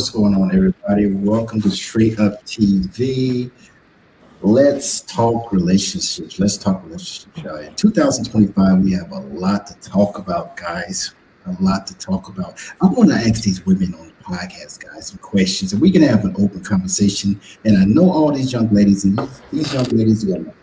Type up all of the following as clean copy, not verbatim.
What's going on, everybody? Welcome to Straight Up TV. Let's talk relationships. Let's talk relationships, y'all. In 2025, we have a lot to talk about, guys. A lot to talk about. I want to ask these women on the podcast, guys, some questions, and we can have an open conversation. And I know all these young ladies, and these young ladies are going to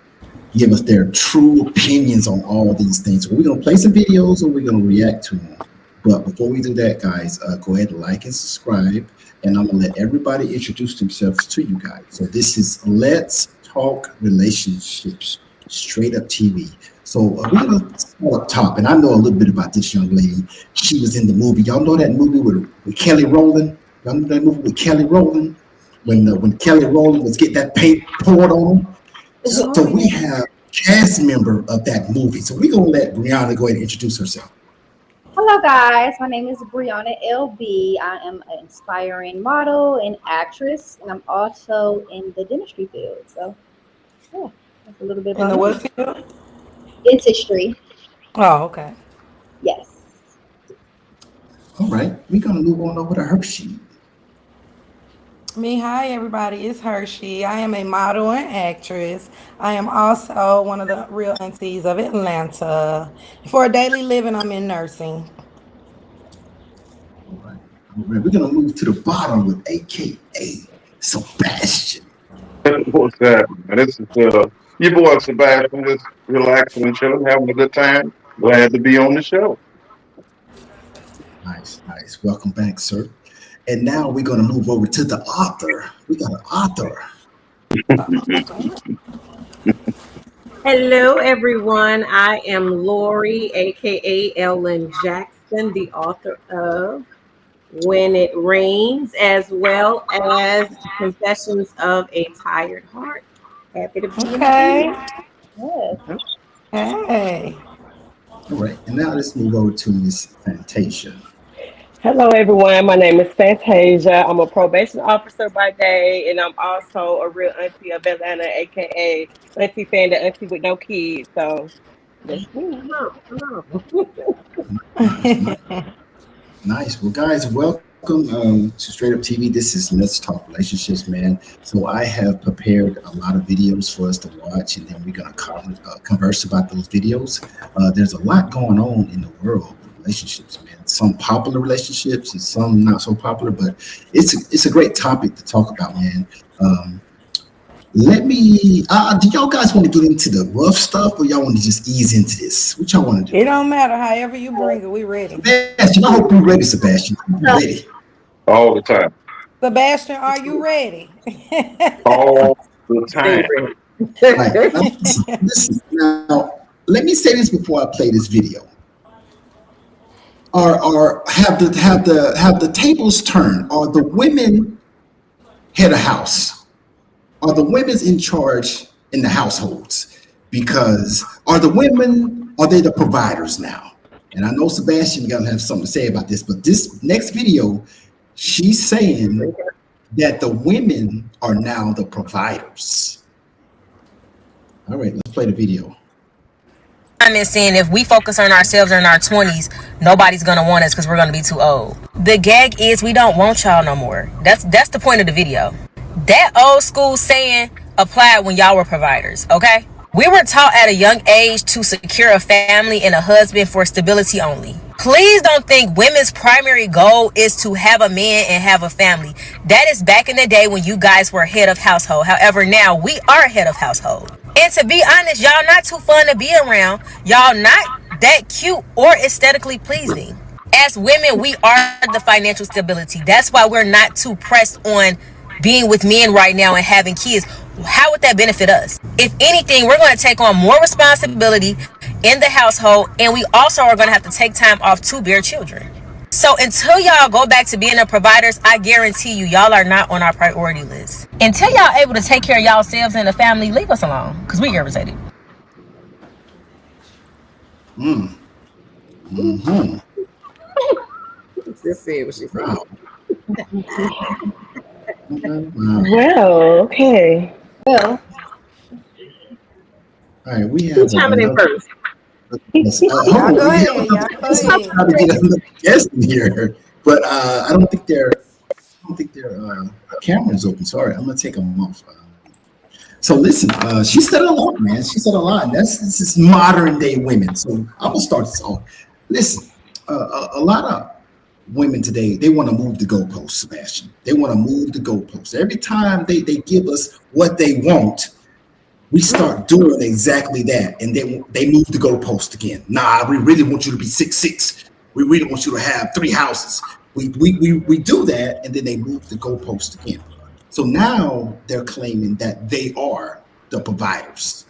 give us their true opinions on all these things. So we're going to play some videos, or we're going to react to them. But before we do that, guys, go ahead and like and subscribe. And I'm going to let everybody introduce themselves to you guys. So this is Let's Talk Relationships, Straight Up TV. So we're going to start up top. And I know a little bit about this young lady. She was in the movie. Y'all know that movie with Kelly Rowland? Y'all know that movie with Kelly Rowland? When Kelly Rowland was getting that paint poured on him? So we have cast member of that movie. So we're going to let Brianna go ahead and introduce herself. Hello guys, my name is Brianna LB. I am an inspiring model and actress, and I'm also in the dentistry field. So yeah, that's a little bit about In the what field? dentistry. Oh, okay. Yes. All right, we're going to move on over to Hershey. Hi everybody, it's Hershey. I am a model and actress. I am also one of the real aunties of Atlanta. For a daily living, I'm in nursing. All right. We're going to move to the bottom with AKA Sebastian. What's that, man? This is your boy Sebastian, just relaxing and chilling, having a good time. Glad to be on the show. Nice. Welcome back, sir. And now we're going to move over to the author. We got an author. Hello, everyone. I am Lori, aka Ellen Jackson, the author of When It Rains, as well as Confessions of a Tired Heart. Happy to be Okay. Yes. Hey. All right. And now let's move over to Miss Fantasia. Hello, everyone. My name is Fantasia. I'm a probation officer by day, and I'm also a real auntie of Atlanta, aka Auntie Fan, the auntie with no kids. So that's me. Nice. Well, guys, welcome to Straight Up TV. This is Let's Talk Relationships, man. So I have prepared a lot of videos for us to watch, and then we're going to converse about those videos. There's a lot going on in the world with relationships, man. Some popular relationships and some not so popular, but it's a great topic to talk about, man. Do y'all guys want to get into the rough stuff, or y'all want to just ease into this? What y'all want to do? It don't matter. However you bring it, we ready. Sebastian, I hope you're ready, Sebastian. Ready. All the time. Sebastian, are you ready? All the time. Right. Now, let me say this before I play this video. Have the tables turned? Are the women head of house? Are the women in charge in the households? Because are they the providers now? And I know Sebastian gonna have something to say about this, but this next video, she's saying that the women are now the providers. All right, let's play the video. I'm saying if we focus on ourselves in our 20s, nobody's gonna want us because we're gonna be too old. The gag is we don't want y'all no more. That's the point of the video. That old school saying applied when y'all were providers, okay? We were taught at a young age to secure a family and a husband for stability only. Please don't think women's primary goal is to have a man and have a family. That is back in the day when you guys were head of household. However, now we are head of household. And to be honest, y'all not too fun to be around. Y'all not that cute or aesthetically pleasing. As women, we are the financial stability. That's why we're not too pressed on being with men right now and having kids. How would that benefit us? If anything, we're going to take on more responsibility in the household, and we also are going to have to take time off to bear children. So until y'all go back to being the providers, I guarantee you, y'all are not on our priority list. Until y'all able to take care of y'allselves and the family, leave us alone, because we irritated. Mm-hmm. Just say what she said. Wow. Well, okay. Well, All right, we have who's coming in first? Y'all go ahead. I'm trying to get another guest in here, but I don't think they're don't think their camera's open. Sorry, I'm gonna take them off. So listen, she said a lot, man. She said a lot. This is modern day women. So I'm gonna start this off. Listen, a lot of women today, they want to move the goalposts, Sebastian. They want to move the goalposts. Every time they give us what they want, we start doing exactly that, and they move the goalpost again. Nah, we really want you to be 6'6". We really want you to have 3 houses. We do that, and then they move the goalpost again. So now they're claiming that they are the providers.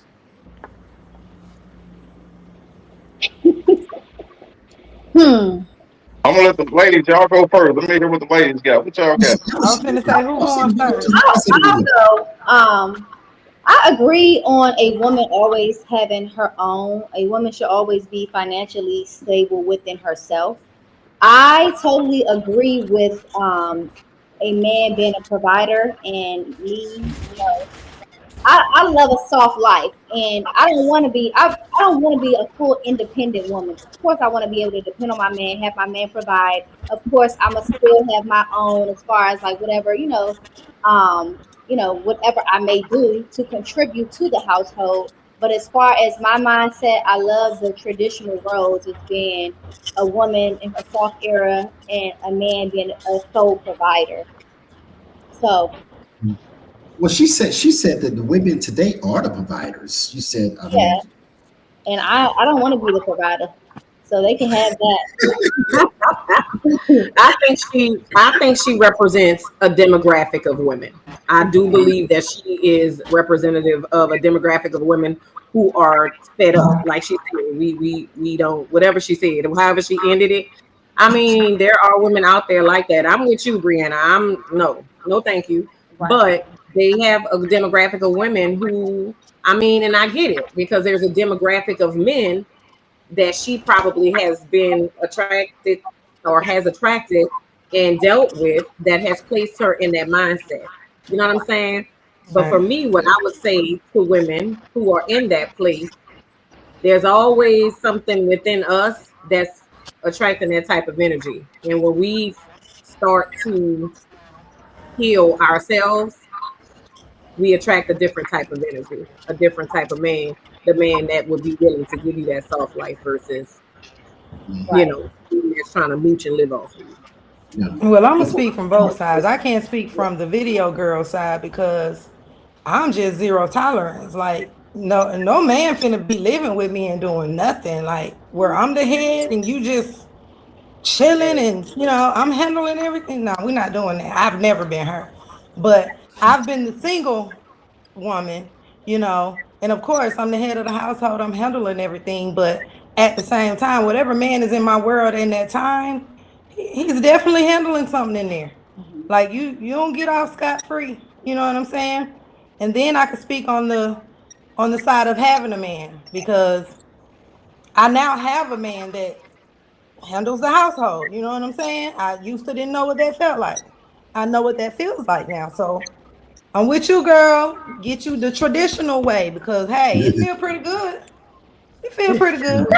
I'm gonna let the ladies, y'all go first. Let me hear what the ladies got. What y'all got? I was finna say, who going first? I'll go. I agree on a woman always having her own. A woman should always be financially stable within herself. I totally agree with a man being a provider and me. You know, I love a soft life, and I don't want to be. I don't want to be a full independent woman. Of course, I want to be able to depend on my man, have my man provide. Of course, I'ma still have my own as far as like whatever whatever I may do to contribute to the household. But as far as my mindset, I love the traditional roles as being a woman in a soft era and a man being a sole provider. So, Well, she said that the women today are the providers. She said, yeah, and I don't want to be the provider, so they can have that. I think she represents a demographic of women. I do believe that she is representative of a demographic of women who are fed up. Like she said, we don't, whatever she said, however she ended it. I mean, there are women out there like that. I'm with you, Brianna. I'm no, thank you. Right. But they have a demographic of women who, I mean, and I get it because there's a demographic of men that she probably has been attracted or has attracted and dealt with that has placed her in that mindset. You know what I'm saying? But for me, what I would say to women who are in that place, there's always something within us that's attracting that type of energy. And when we start to heal ourselves, we attract a different type of energy, a different type of man, the man that would be willing to give you that soft life versus, that's trying to mooch and live off of you. Yeah. Well, I'm gonna speak from both sides. I can't speak from the video girl side because I'm just zero tolerance. Like, no man finna be living with me and doing nothing. Like, where I'm the head and you just chilling and I'm handling everything. No, we're not doing that. I've never been her, but I've been the single woman, and of course I'm the head of the household. I'm handling everything, but at the same time, whatever man is in my world in that time, he's definitely handling something in there. Like you don't get off scot-free. You know what I'm saying? And then I could speak on the side of having a man because I now have a man that handles the household. You know what I'm saying? I used to didn't know what that felt like. I know what that feels like now. So I'm with you, girl. Get you the traditional way because hey, it feel pretty good. It feel pretty good.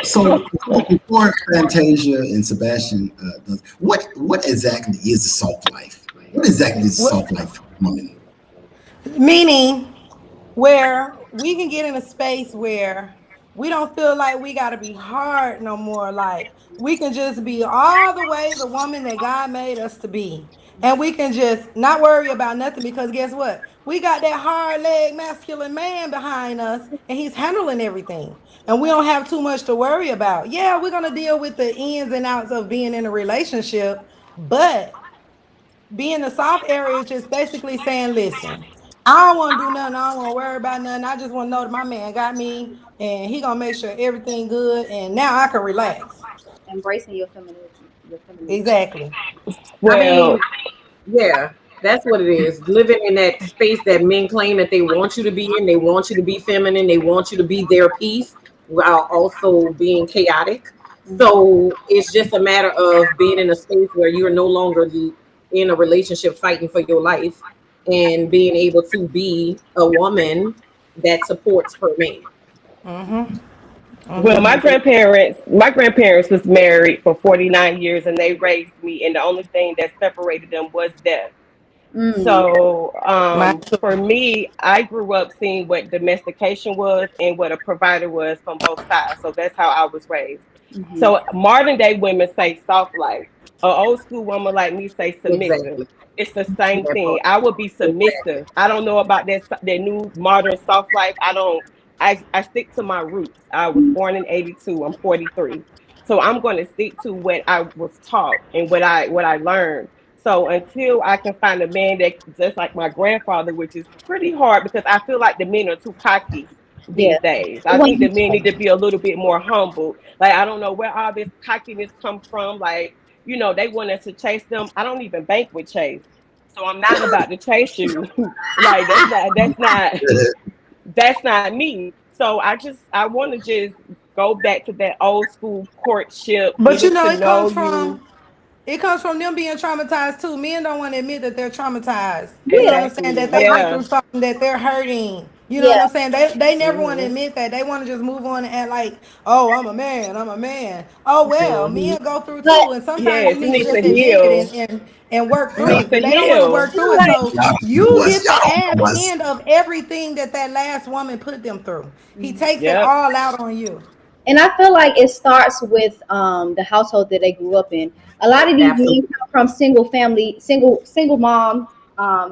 So before Fantasia and Sebastian, what exactly is the soft life? What exactly is the soft life for a woman? Meaning where we can get in a space where we don't feel like we got to be hard no more. Like we can just be all the way the woman that God made us to be. And we can just not worry about nothing because guess what? We got that hard leg masculine man behind us and he's handling everything. And we don't have too much to worry about. Yeah, we're going to deal with the ins and outs of being in a relationship. But being the soft area is just basically saying, listen, I don't want to do nothing. I don't want to worry about nothing. I just want to know that my man got me and he going to make sure everything good. And now I can relax. Embracing your femininity. Exactly. Well, Yeah, that's what it is. Living in that space that men claim that they want you to be in. They want you to be feminine. They want you to be their piece while also being chaotic. So it's just a matter of being in a space where you're no longer in a relationship fighting for your life and being able to be a woman that supports her man. Mm-hmm. Well, my grandparents was married for 49 years and they raised me, and the only thing that separated them was death. Mm, So, Mine too. for me, I grew up seeing what domestication was and what a provider was from both sides. So that's how I was raised. mhm. So modern day women say soft life. An old school woman like me say submissive. Exactly. It's the same That thing. part. I would be Exactly. submissive. I don't know about that new modern soft life. I don't. I stick to my roots. I was born in '82. I'm 43. So I'm going to stick to what I was taught and what I learned. So until I can find a man that just like my grandfather, which is pretty hard because I feel like the men are too cocky Yeah. these days. I think the When men need to be a little bit more humble. Like I don't know where all this cockiness come from. Like, they want us to chase them. I don't even bank with Chase. So I'm not about to chase you. Like that's not me. So I want to just go back to that old school courtship, But getting to know you. it comes from them being traumatized too. Men don't want to admit that they're traumatized. You know yeah, what I'm saying? Exactly. That they went Yeah. through something, that they're hurting. You know what yeah, I'm saying? They never want to Hmm. admit that. They want to just move on and act like, oh, I'm a man, I'm a man. Oh well, Hmm. men go through but too. And sometimes you Yes, you need to need to just admit it heal. and work You through Yeah. need it. to But they don't want to work heal. through it. So Y'all don't know you us. get the Y'all don't know ass us. end of everything that last woman put them through. He takes it Yep. all out on you. and I feel like it starts with the household that they grew up in. A lot of these men Absolutely. come from single mom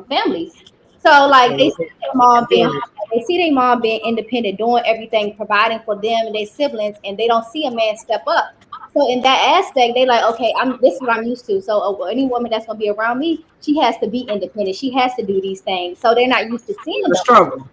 families. So like they see Mhm. their mom being Very. they see their mom being independent, doing everything, providing for them and their siblings, and they don't see a man step up. So in that aspect, they like, okay, this is what I'm used to. So any woman that's gonna be around me, she has to be independent. She has to do these things. So they're not used to seeing The them. struggle.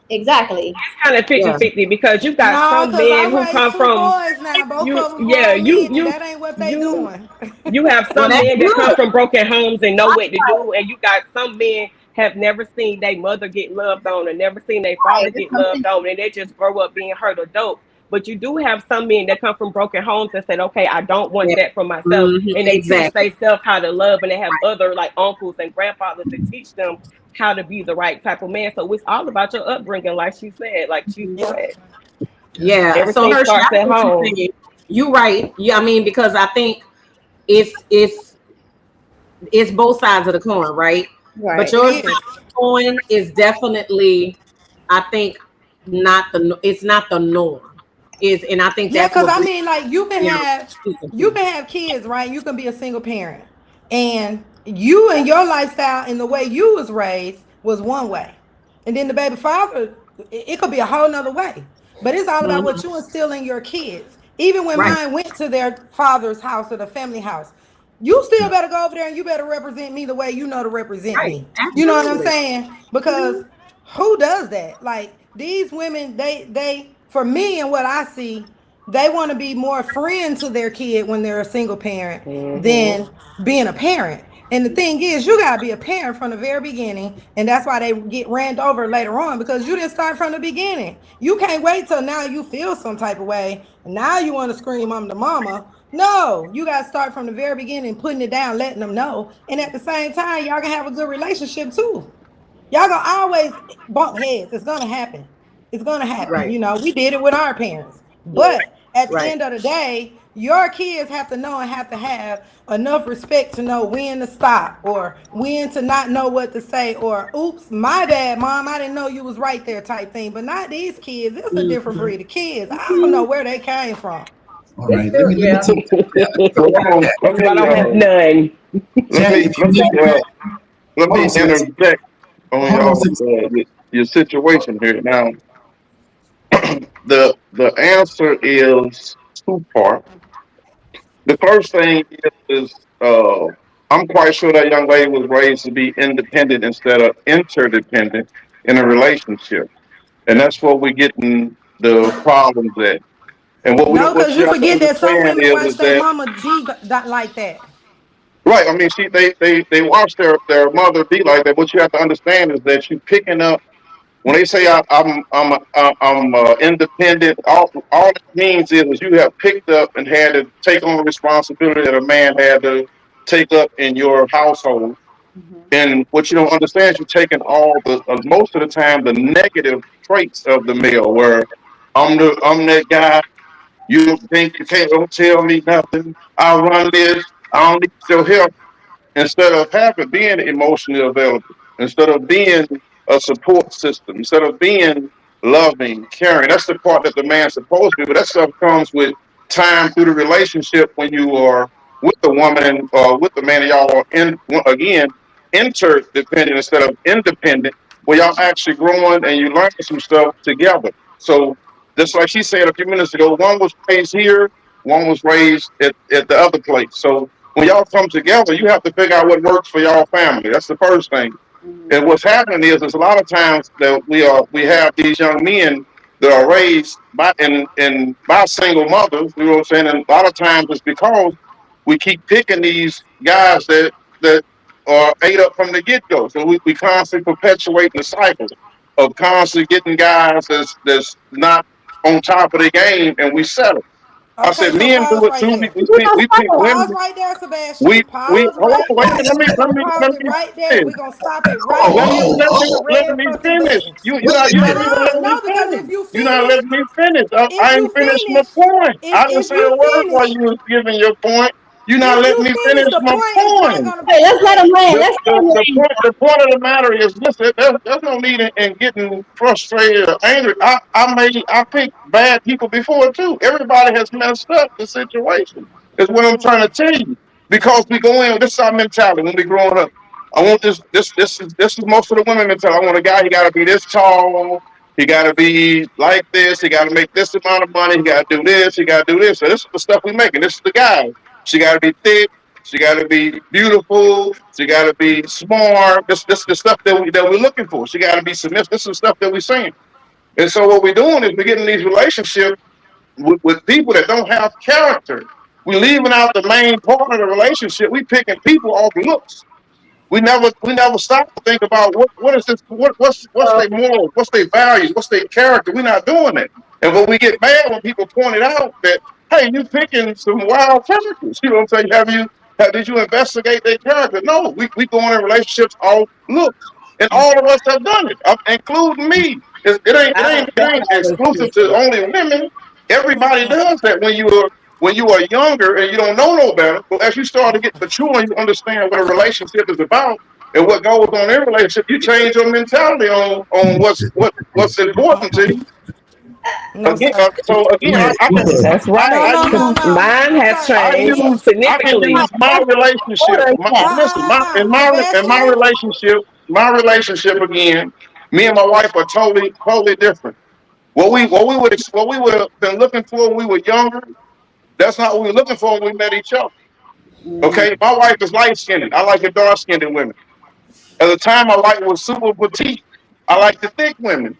Exactly. Kind of Yeah. 50-50 because you got No, some cause men I who raised come two from boys now. Both you. of them Yeah, grown you men, and you that ain't what they you doing. you have Well, some that's men that come good. from broken homes and know what to do, and you got some men have never seen their mother get loved on and never seen their Right. father That's get what I'm loved saying. on, and they just grow up being hurt adults. But you do have some men that come from broken homes and said, "Okay, I don't want Yeah. that for myself," Hmm. and they teach Exactly. themselves how to love, and they have other like uncles and grandfathers that teach them how to be the right type of man. So it's all about your upbringing, like she said. Like she's Yeah. correct. Yeah. Yeah. So Everything Hershey, starts I at know what you're home. saying. You right. Yeah, I mean, because I think it's it's both sides of the coin, right? But Right. It your side is. of the coin is definitely, I think, it's not the norm. Is and I think Yeah, that's cause what I brings mean, like me out speaking you to. can have kids, right? You can be a single parent, and you and your lifestyle and the way you was raised was one way, and then the baby father, it could be a whole nother way. But it's all about Mhm. what you instill in your kids. Even when Right. mine went to their father's house or the family house, you still better go over there and you better represent me the way you know to represent Right. me. You know what I'm Absolutely. saying? Mhm. Because who does that? Like these women, they for me and what I see, they want to be more friend to their kid when they're a single parent Hmm. than being a parent. And the thing is, you gotta be a parent from the very beginning, and that's why they get ran over later on because you didn't start from the beginning. You can't wait till now you feel some type of way. Now you want to scream, "I'm the mama." No, you gotta start from the very beginning, putting it down, letting them know, and at the same time, y'all can have a good relationship too. Y'all gonna always bump heads. It's gonna happen. It's gonna happen. Right. You know, we did it with our parents. Yeah. But at the Right. end of the day, your kids have to know and have to have enough respect to know when to stop or when to not know what to say or oops, my bad, mom, I didn't know you was right there type thing. But not these kids. It's a different Mhm. breed of kids. I don't know Mhm. where they came from. All It's right. still, Let me yeah. talk to So That's let why I me don't have none. let Jack. me If let you me got that, let hold on, me sis. interject on Hold on, y'all sis. your situation here. Now, the answer is two part. The first thing is I'm quite sure that young lady was raised to be independent instead of interdependent in a relationship, and that's where we're getting the problems at. And No, what because you you have to forget that some understand women watch is their that mama be like that. right. I mean, they watch their mother be like that. What you have to understand is that you picking up when they say I'm independent. All it means is you have picked up and had to take on the responsibility that a man had to take up in your household. And what you don't understand is you're taking all the most of the time the negative traits of the male, where I'm that guy. You don't think you can't don't tell me nothing. I run this. I don't need your help. Instead of being emotionally available, instead of being a support system, instead of being loving, caring. That's the part that the man's supposed to be. But that stuff comes with time through the relationship when you are with the woman or with the man, and y'all are again interdependent instead of independent, where y'all actually growing and you learning some stuff together. So just like she said a few minutes ago, one was raised here, one was raised at the other place. So when y'all come together, you have to figure out what works for y'all family. That's the first thing. And what's happening is a lot of times that we have these young men that are raised by single mothers. You know what I'm saying? And a lot of times it's because we keep picking these guys that are ate up from the get go. So we constantly perpetuate the cycle of constantly getting guys that's not on top of the game, and we settle. I Okay, said, so men do pause it right too. there. We pick women. Pause right there, Sebastian. We Pause hold on, right wait. there. Let me We're gonna pause it finish. right there. We're gonna stop it right Oh, Let me there. oh, You let hit me the oh. let red me fucking finish. button. Wait a You Uh didn't minute. even let me no, because finish. if you You're not finish, letting me finish. if I you ain't finished my finish, point. I didn't if say a you word while finish, you was giving your point. You're not if letting you me finish, finish the my point is not point. gonna Hey, be let's let him made. land. Let's let him land. The point of the matter is listen, there's no need in getting frustrated or angry. I picked bad people before too. Everybody has messed up the situation. Is what I'm trying to tell you. Because we go in, this is our mentality when we growing up. I want this is most of the women mentality. I want a guy, he gotta be this tall, he gotta be like this, he gotta make this amount of money, he gotta do this, he gotta do this. So this is the stuff we making. This is the guy. She gotta be thick, she got to be beautiful. She got to be smart. This the stuff that we're looking for. She got to be submissive. This is the stuff that we're saying. And so what we're doing is we're getting these relationships with people that don't have character. We're leaving out the main part of the relationship. We picking people off looks. We never stop to think about what is this what's their morals, what's their values, what's their character. We're not doing that. And when we get mad when people point it out that hey, you picking some wild characters. You know what I'm saying? Did you investigate their character? No, we go in relationships all looks. And all of us have done it, including me. I don't It ain't always exclusive do to that. only women. Everybody does that when you are younger and you don't know no better, but as you start to get mature and you understand what a relationship is about and what goes on in a relationship, you change your mentality on what's important to you. No, Again, sir. so again, Wait, wait. That's No, right. no, Because no, use no. mine has Sir, I changed use I can significantly. use my relationship. Order that. Listen, my Sebastian. relationship again. Me and my wife are totally different. What we would have been looking for when we were younger. That's not what we were looking for when we met each other. Okay, my wife is light skinned. I like the dark skinned women. At the time, my wife was super petite. I like the thick women.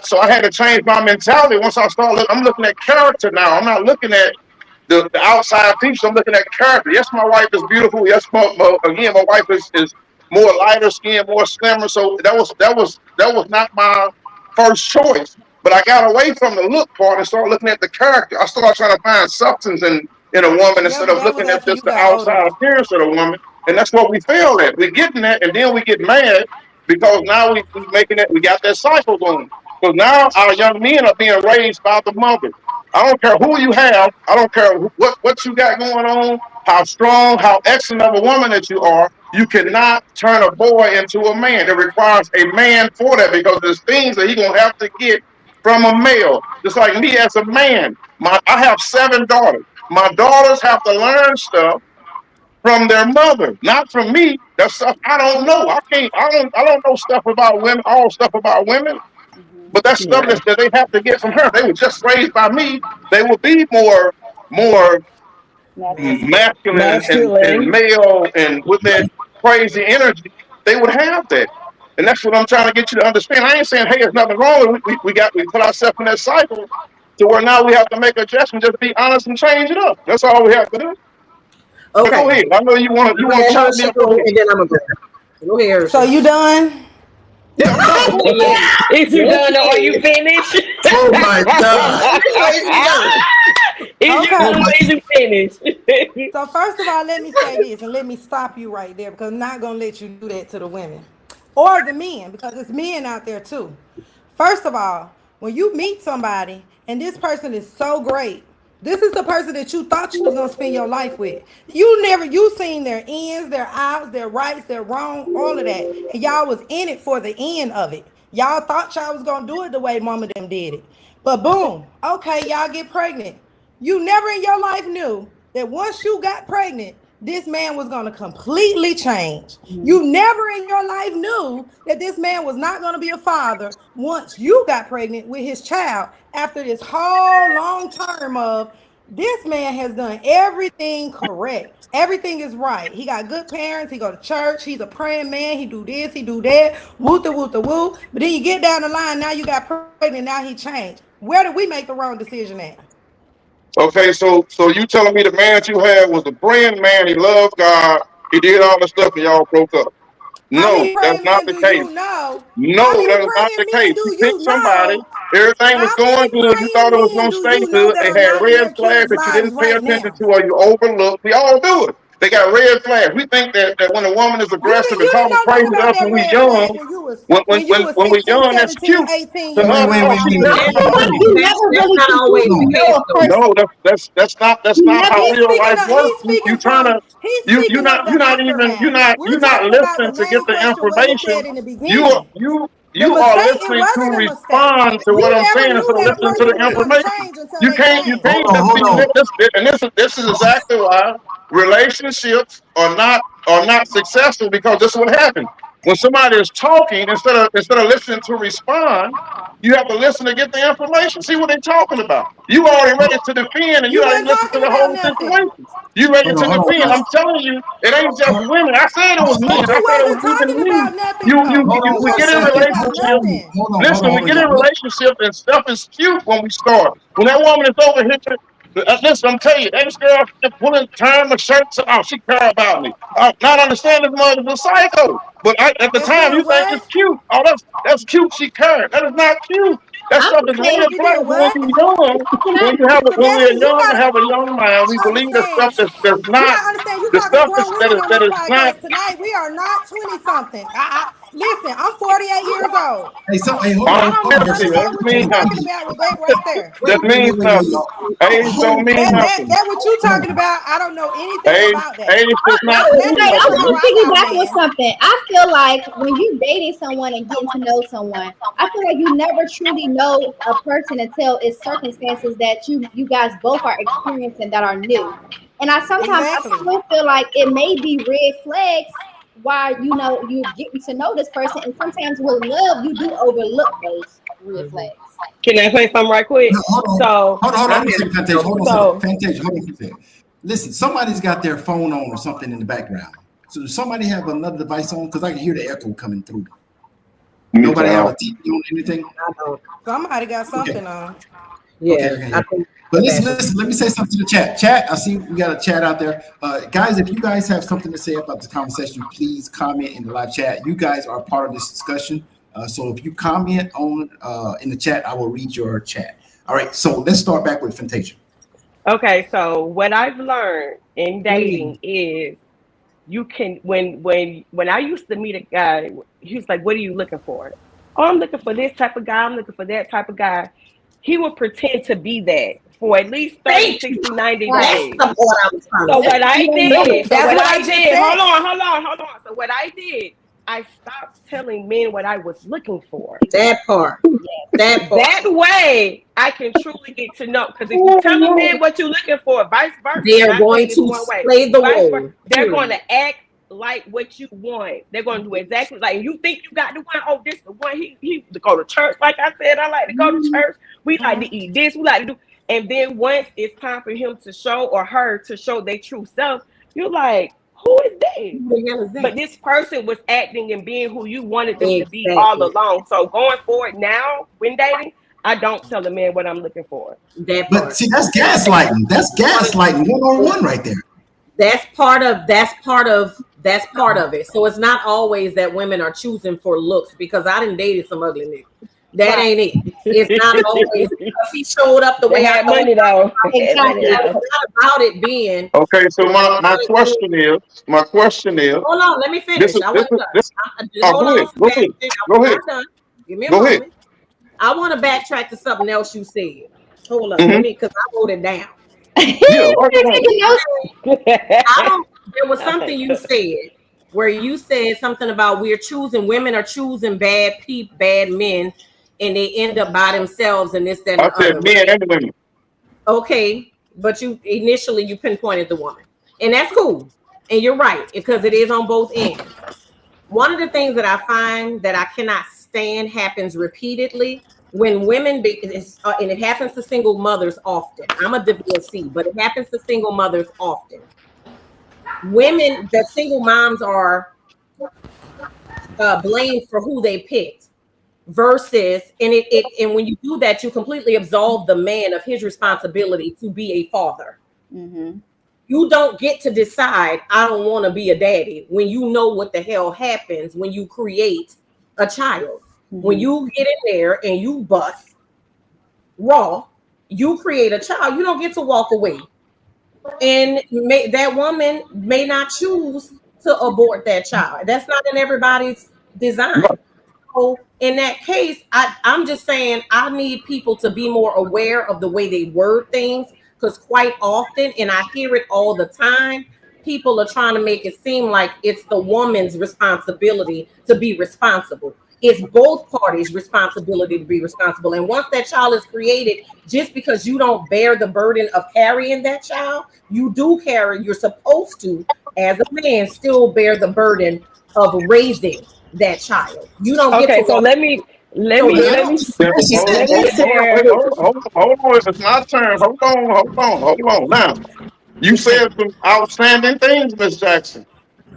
So I had to change my mentality once I started. I'm looking at character now. I'm not looking at the outside features. I'm looking at character. Yes, my wife is beautiful. Yes, again, my wife is more lighter skin, more slimmer. So that was not my first choice. But I got away from the look part and started looking at the character. I started trying to find substance in a woman Yeah, instead but of that was looking at after just you the got older. outside appearance of the woman. And that's what we fail at. We're getting that, and then we get mad because now we making it. We got that cycle going. So now our young men are being raised by the mother. I don't care who you have. I don't care what you got going on, how strong, how excellent of a woman that you are. You cannot turn a boy into a man. It requires a man for that because there's things that he's gonna have to get from a male. Just like me as a man. I have 7 daughters. My daughters have to learn stuff from their mother, not from me. That's stuff I don't know. I can't. I don't know stuff about women. All stuff about women. But that's stuff Yeah. that they have to get from her. They were just raised by me. They will be more Masculine. masculine and Masculine. male and with that crazy energy. They would have that. And that's what I'm trying to get you to understand. I ain't saying, hey, there's nothing wrong. We put ourselves in that cycle to where now we have to make adjustments, just be honest and change it up. That's all we have to do. But go Okay. ahead. I know you want to Let her chop me up. Go show, ahead. and then I'm gonna go. Go ahead, So Hershey. you done? Yeah, I'm done. Go ahead. Yes, Is you yes, done or are she you is. finished? Oh my God. Yes, she done. Is you Oh Okay. done my or is you finished? So first of all, let me say this and let me stop you right there because I'm not gonna let you do that to the women or the men because it's men out there too. First of all, when you meet somebody and this person is so great, this is the person that you thought you was gonna spend your life with. You seen their ins, their outs, their rights, their wrong, all of that, and y'all was in it for the end of it. Y'all thought y'all was gonna do it the way mama them did it, but boom, okay, y'all get pregnant. You never in your life knew that once you got pregnant, this man was going to completely change. You never in your life knew that this man was not going to be a father once you got pregnant with his child after this whole long term of this man has done everything correct. Everything is right. He got good parents. He go to church. He's a praying man. He do this. He do that. Woo the woo the woo. But then you get down the line. Now you got pregnant. Now he changed. Where did we make the wrong decision at? Okay, so you telling me the man that you had was a praying man, he loved God, he did all the stuff, and y'all broke up? No, that's not the case. No, that is not the case. You picked somebody, everything was going good, you thought it was going to stay good, they had red flags that you didn't pay attention to or you overlooked. We all do it. They got red flags. We think that when a woman is aggressive and talking crazy to us when we young, when we young, that's cute. Wait. No, that's not how real life works. You're not listening to get the information. You are listening to respond to what I'm saying instead of listening to the information. You can't and this is exactly why relationships are not successful, because this is what happens. When somebody is talking, instead of listening to respond, you have to listen to get the information, see what they're talking about. You already ready to defend, and you already listen to the whole situation. You ready to defend? I'm telling you, it ain't just women. I said it was men. I said it was even men. We get in relationships. Listen, we get in relationships, and stuff is cute when we start. When that woman is over here. Listen, I'm telling you, this girl pulling turn my shirt to, oh, she care about me. Not understanding this mother's a psycho. But at the time, you think it's cute. Oh, that's cute. She cared. That is not cute. That stuff is red flag when you're young. When we're young and have a young mind, we believe the stuff that's not the stuff that is not. Tonight we are not 20-something. Listen, I'm 48 years old. Hey, hold on. That means nothing. That means nothing. Age don't mean nothing. That's what you talking about. I don't know anything about that. Age does not mean nothing. I'm piggybacking with something. I feel like when you dating someone and getting to know someone, I feel like you never truly know a person until it's circumstances that you guys both are experiencing that are new. And I sometimes still feel like it may be red flags while you getting to know this person, and sometimes with love you do overlook those red flags. Can I say something right quick? No, hold on. Fantasia, hold on. Listen, somebody's got their phone on or something in the background. So does somebody have another device on? Because I can hear the echo coming through. Nobody have a TV on anything? Somebody got something on. Yeah. Okay. But listen, let me say something to the chat. Chat, I see we got a chat out there. Guys, if you guys have something to say about this conversation, please comment in the live chat. You guys are part of this discussion. So if you comment on in the chat, I will read your chat. All right, so let's start back with Fantasia. Okay, so what I've learned in dating is you can when I used to meet a guy, he was like, "What are you looking for?" "Oh, I'm looking for this type of guy. I'm looking for that type of guy." He would pretend to be that for at least 30, 60, 90 days. So what I did, hold on. So what I did, I stopped telling men what I was looking for. That part. That way, I can truly get to know. Because if you tell a man what you're looking for, vice versa, they're going to play the role. They're going to act like what you want. They're going to do exactly like you think you got the one. Oh, this the one. He to go to church. Like I said, I like to go to church. We like to eat this. We like to do. And then once it's time for him to show or her to show their true self, you're like, who is that? But this person was acting and being who you wanted them to be all along. So going forward now, when dating, I don't tell the man what I'm looking for. But see, that's gaslighting. That's gaslighting 101 right there. That's part of it. So it's not always that women are choosing for looks, because I done dated some ugly niggas. That ain't it. It's not always because he showed up the way I money though. Exactly. It's not about it being. Okay, so my question is. Hold on, let me finish. Go ahead. Give me a moment. I want to backtrack to something else you said. Hold up, because I wrote it down. Yeah, There was something you said where you said something about women are choosing bad men, and they end up by themselves and this, that, and I said men and women. Okay, but you pinpointed the woman, and that's cool. And you're right, because it is on both ends. One of the things that I find that I cannot stand happens repeatedly when women, and it happens to single mothers often. I'm a divorcee, but it happens to single mothers often. Women, the single moms are blamed for who they picked, versus, and when you do that, you completely absolve the man of his responsibility to be a father. Mm-hmm. You don't get to decide, I don't want to be a daddy, when you know what the hell happens when you create a child. Mm-hmm. When you get in there and you bust raw, you create a child, you don't get to walk away. And that woman may not choose to abort that child. That's not in everybody's design. Right. So in that case, I'm just saying I need people to be more aware of the way they word things, because quite often, and I hear it all the time, people are trying to make it seem like it's the woman's responsibility to be responsible. It's both parties' responsibility to be responsible. And once that child is created, just because you don't bear the burden of carrying that child, you're supposed to, as a man, still bear the burden of raising that child. You don't get to. So let me share. Hold on, it's my turn. Hold on. Now, you said some outstanding things, Miss Jackson.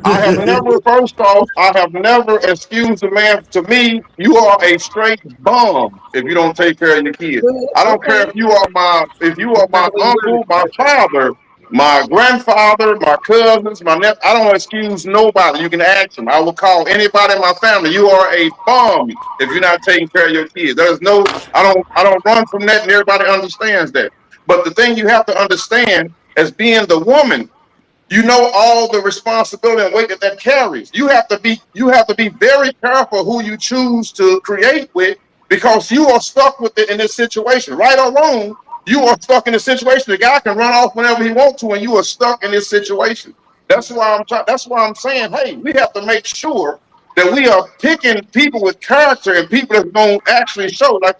I have never excused a man. To me, you are a straight bum if you don't take care of your kids. I don't care if you are my uncle, my father, my grandfather, my cousins, my nephew. I don't excuse nobody. You can ask them. I will call anybody in my family. You are a bum if you're not taking care of your kids. I don't run from that, and everybody understands that. But the thing you have to understand, as being the woman, you know all the responsibility and weight that carries. You have to be very careful who you choose to create with, because you are stuck with it in this situation, right or wrong. You are stuck in a situation. The guy can run off whenever he wants to, and you are stuck in this situation. That's why I'm saying, hey, we have to make sure that we are picking people with character and people that going to actually show. Like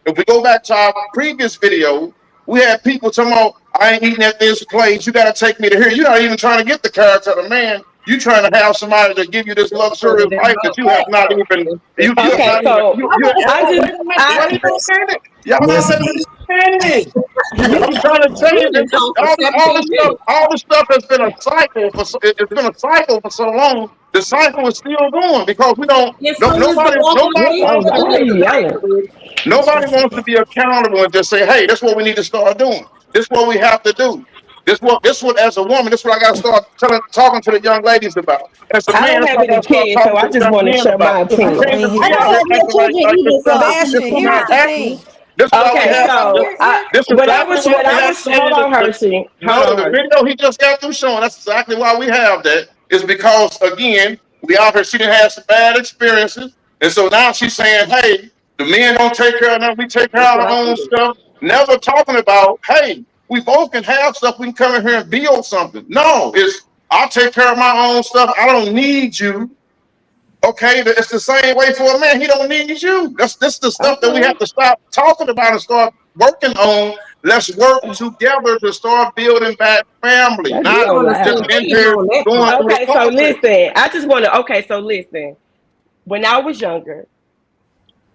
if we go back to our previous video, we had people talking about, I ain't eating at this place. You got to take me to here. You're not even trying to get the character of the man. You're trying to have somebody to give you this luxurious life that you have not even. Y'all not understanding. I'm trying to tell you that all the stuff has been a cycle for. It's been a cycle for so long. The cycle is still going because we don't. Nobody wants to be accountable and just say, "Hey, that's what we need to start doing. This is what we have to do. This what as a woman, this is what I got to start talking to the young ladies about." As a man, I don't have any kids, so I just want to share my opinion. I don't have no children either, so Sebastian, here's the thing. Hold on, Hershey. The video he just got through showing, that's exactly why we have that. Is because, again, we out here, she didn't have some bad experiences. And so now she's saying, hey, the men don't take care of them, we take care of our own stuff. Never talking about, hey, we both can have stuff, we can come in here and build something. No, it's, I'll take care of my own stuff, I don't need you. Okay, it's the same way for a man. He don't need you. That's the stuff that we have to stop talking about and start working on. Let's work together to start building back family. Listen. When I was younger,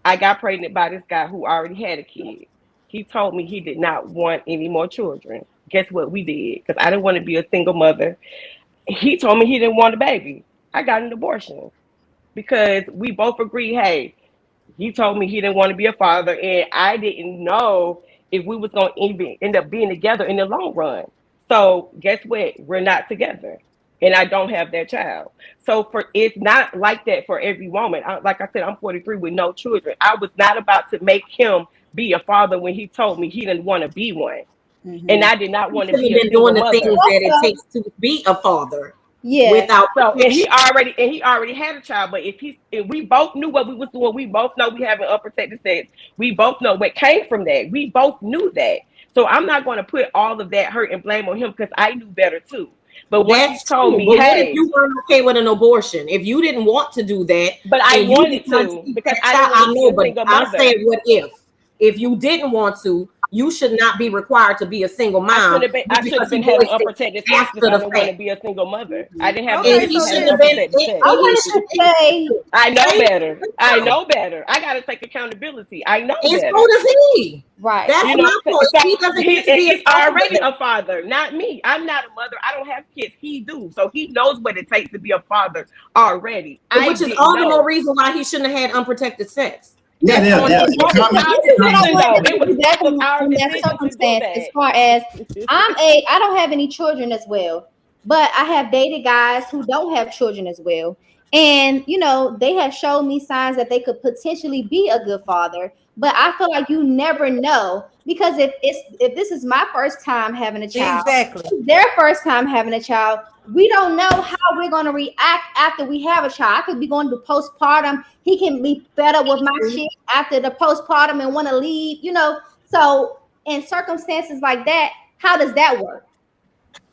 I got pregnant by this guy who already had a kid. He told me he did not want any more children. Guess what we did? Because I didn't want to be a single mother. He told me he didn't want a baby. I got an abortion. Because we both agreed, hey, he told me he didn't want to be a father, and I didn't know if we was going to even end up being together in the long run. So guess what? We're not together, and I don't have that child. So it's not like that for every woman. Like I said, I'm 43 with no children. I was not about to make him be a father when he told me he didn't want to be one. Mm-hmm. And I did not want to be doing the things that it takes to be a father. Yeah. without So and he protection. already had a child. But if we both knew what we was doing, we both know we having unprotected sex. We both know what came from that. We both knew that. So I'm not going to put all of that hurt and blame on him because I knew better too. But once he That's told true. me, But what if hey, you weren't okay with an abortion? If you didn't want to do that, but I and you wanted didn't want to keep because that I child, didn't want I to be know, a but single I'm mother. saying, what if you didn't want to, you should not be required to be a single mom I should have because he been having voiced it unprotected sex after because I the didn't want to fact. be a single mother. I didn't have no And Okay, he business so should having have this been. unprotected sex. I And he wanted should. to say, I know Thank better. I know better. I got to take accountability. I know And better. so does he. right. That's You know my what I'm point. saying? He So doesn't get to be he's assaulted with already that. a father, not me. I'm not a mother. I don't have kids. He do. So he knows what it takes to be a father already. I Which is didn't all the more know. reason why he shouldn't have had unprotected sex. Yeah, That's on yeah. his The That was comment, our You know decision, what? though. This is That was definitely our in that decision to do circumstance. As that. far as I don't have any children as well, but I have dated guys who don't have children as well, and you know they have shown me signs that they could potentially be a good father. But I feel like you never know because if this is my first time having a child, exactly. their first time having a child, we don't know how we're going to react after we have a child. I could be going to postpartum. He can be fed up with my shit after the postpartum and want to leave, you know. So in circumstances like that, how does that work?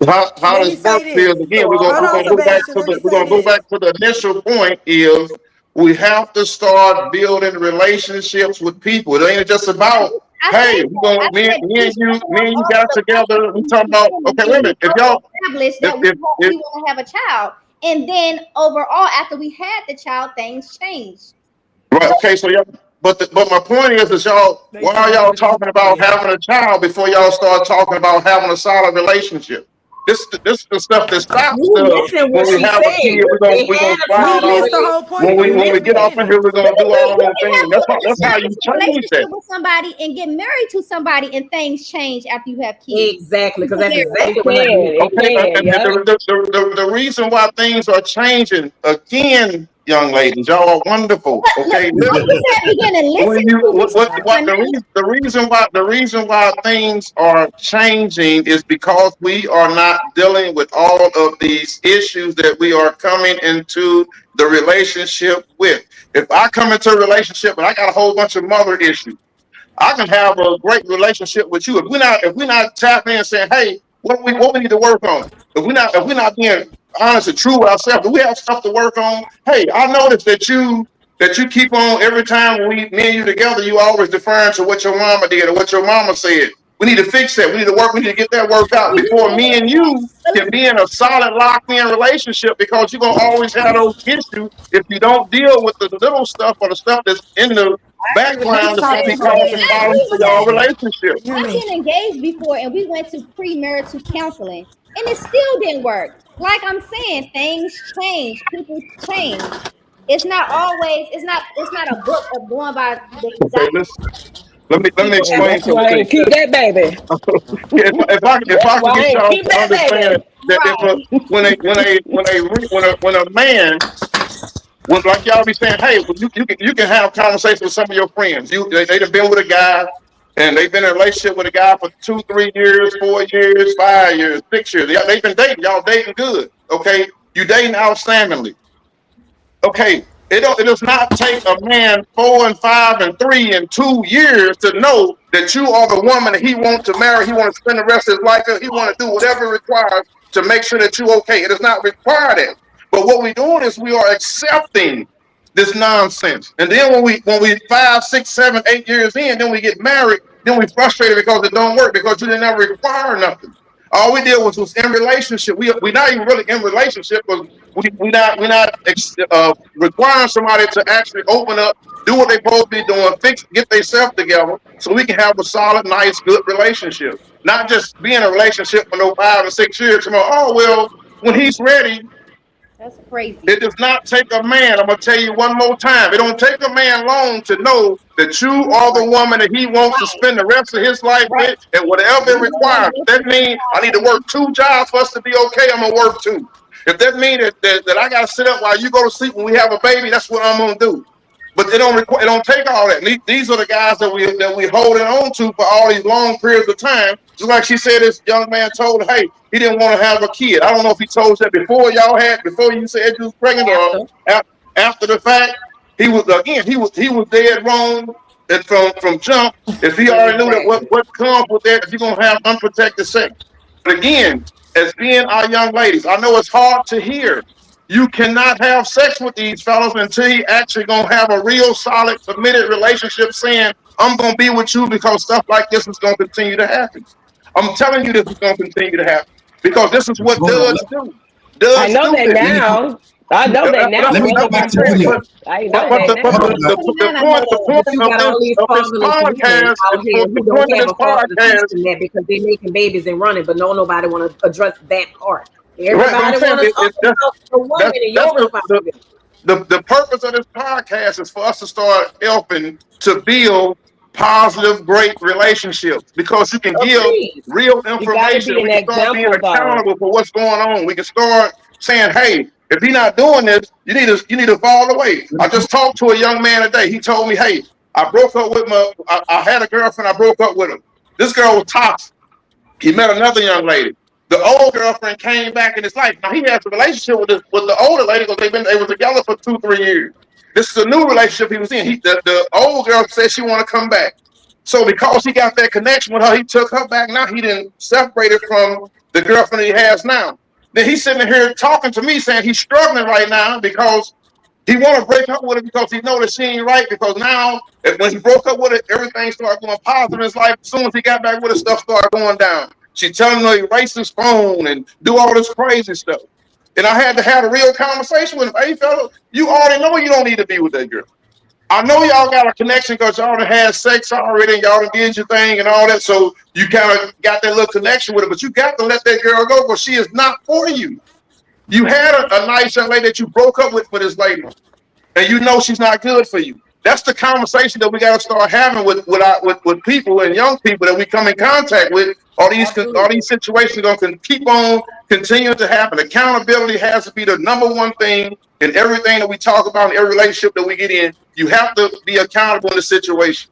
How Let me does say work is this. again? Hold on, Sebastian. Let me We're say gonna go this. back to the initial point. Is we have to start building relationships with people. It ain't just about I hey, said we're that. I gonna said me and you all got the together. We talking about problems okay. Wait a and we minute. If both y'all established if that if we want to have a child, and then overall, after we had the child, things changed. right, okay, so y'all, but my point is y'all, They why are said y'all what he talking about said. having a child before y'all start talking about having a solid relationship? This is the stuff that stops You the missing when what we she have a said. kid, They we're had gonna a We slide solid off. missed the relationship. whole point When from the we get off of beginning. here, we're gonna do our own thing. That's how you You can have change that. relationship with somebody and get married to somebody, and things change after you have kids. Exactly, because that's It exactly what can. happened. It Okay, can. and Yeah. the reason why things are changing again, young ladies, y'all are wonderful. Okay, Like listen. you said, begin to listen When you to me. what the reason why things are changing is because we are not dealing with all of these issues that we are coming into the relationship with. If I come into a relationship and I got a whole bunch of mother issues, I can have a great relationship with you. If we're not tapping in and saying, hey, what we need to work on? If we're not being honest and true with ourselves, do we have stuff to work on? Hey, I noticed that you keep on every time me and you together, you always deferring to what your mama did or what your mama said. We need to fix that. We need to work. We need to get that worked out We do before need to me and work on you can be in a solid locked-in relationship. Because you're gonna always have those issues if you don't deal with the little stuff or the stuff that's in the background that's gonna be causing I problems agree for with your that. relationship. Hear I've me. been engaged before, and we went to premarital counseling, and it still didn't work. Like I'm saying, things change, people change. It's not always. It's not a book of going by the Okay, exact. listen. Let me People And have explain that's why I something. ain't keep that baby. If That's I can why I get ain't y'all keep to that understand baby. that if a, Right. when a man like y'all be saying, hey, well, you can have conversations with some of your friends. They've been with a guy and they've been in a relationship with a guy for 2, 3 years, 4 years, 5 years, 6 years. They've been dating. Y'all dating good. Okay, you dating outstandingly. Okay, it does not take a man 4 and 5 and 3 and 2 years to know that you are the woman that he wants to marry. He wants to spend the rest of his life with. He want to do whatever it requires to make sure that you okay. It does not require that. But what we're doing is we are accepting this nonsense. And then when we 5, 6, 7, 8 years in, then we get married, then we frustrated because it don't work because you didn't ever require nothing. All we did was in relationship. We not even really in relationship because we not requiring somebody to actually open up, do what they supposed to be doing, get themselves together, so we can have a solid, nice, good relationship. Not just be in a relationship for no 5 or 6 years. Tomorrow, oh well, when he's ready. That's crazy. It does not take a man. I'm gonna tell you one more time. It don't take a man long to know that you are the woman that he wants to spend the rest of his life Right. with, and whatever it requires. If that means I need to work 2 jobs for us to be okay, I'm gonna work 2. If that means that I gotta sit up while you go to sleep when we have a baby, that's what I'm gonna do. But it don't take all that. These are the guys that we holding on to for all these long periods of time. Just like she said, this young man told her, hey, he didn't want to have a kid. I don't know if he told you that before you said you was pregnant or after the fact. He was dead wrong from jump. If he already knew that what comes with that, if you're gonna have unprotected sex. But again, as being our young ladies, I know it's hard to hear. You cannot have sex with these fellas until he actually gonna have a real solid, committed relationship saying, I'm gonna be with you because stuff like this is gonna continue to happen. I'm telling you this is gonna continue to happen because this is what dudes do. I know that now. I know that now. Let me go back to the video. I know that now. The point of this podcast because they're making babies and running, but nobody want to address that part. Everybody want to talk about the woman and your responsibility. The purpose of this podcast is for us to start helping to build positive, great relationships because you can give real information. We can start being accountable for what's going on. We can start saying, hey, if he's not doing this, you need to fall away. I just talked to a young man today. He told me, hey, I broke up with I had a girlfriend, I broke up with him. This girl was toxic. He met another young lady. The old girlfriend came back in his life. Now he has a relationship with the older lady because they were together for 2-3 years. This is a new relationship he was in. The old girl said she want to come back. So because he got that connection with her, he took her back. Now he didn't separate it from the girlfriend he has now. Then he's sitting here talking to me saying he's struggling right now because he want to break up with her because he know that she ain't right. Because now, when he broke up with her, everything started going positive in his life. As soon as he got back with her, stuff started going down. She telling him to erase his phone and do all this crazy stuff. And I had to have a real conversation with him. Hey, fella, you already know you don't need to be with that girl. I know y'all got a connection because y'all done had sex already and y'all done did your thing and all that. So you kind of got that little connection with her, but you got to let that girl go because she is not for you. You had a nice young lady that you broke up with for this lady, and you know she's not good for you. That's the conversation that we got to start having with people and young people that we come in contact with. All these situations are going to keep on continuing to happen. Accountability has to be the number one thing in everything that we talk about, in every relationship that we get in. You have to be accountable in the situation.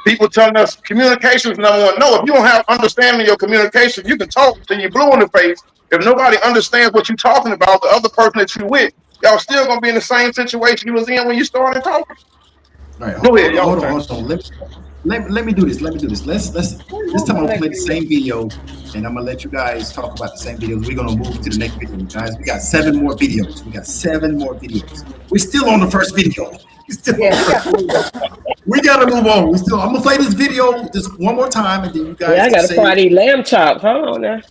People telling us communication is number one. No, if you don't have understanding of your communication, you can talk till you're blue in the face. If nobody understands what you're talking about, the other person that you're with, y'all still going to be in the same situation you was in when you started talking. All right, hold on. Let me do this. Let's time I'm gonna play the same video, and I'm gonna let you guys talk about the same videos. We're gonna move to the next video, guys. We got 7 more videos. We're still on the first video. We gotta move on. I'm gonna play this video just one more time, and then you guys. Yeah, I gotta fry these lamb chops. Hold on now.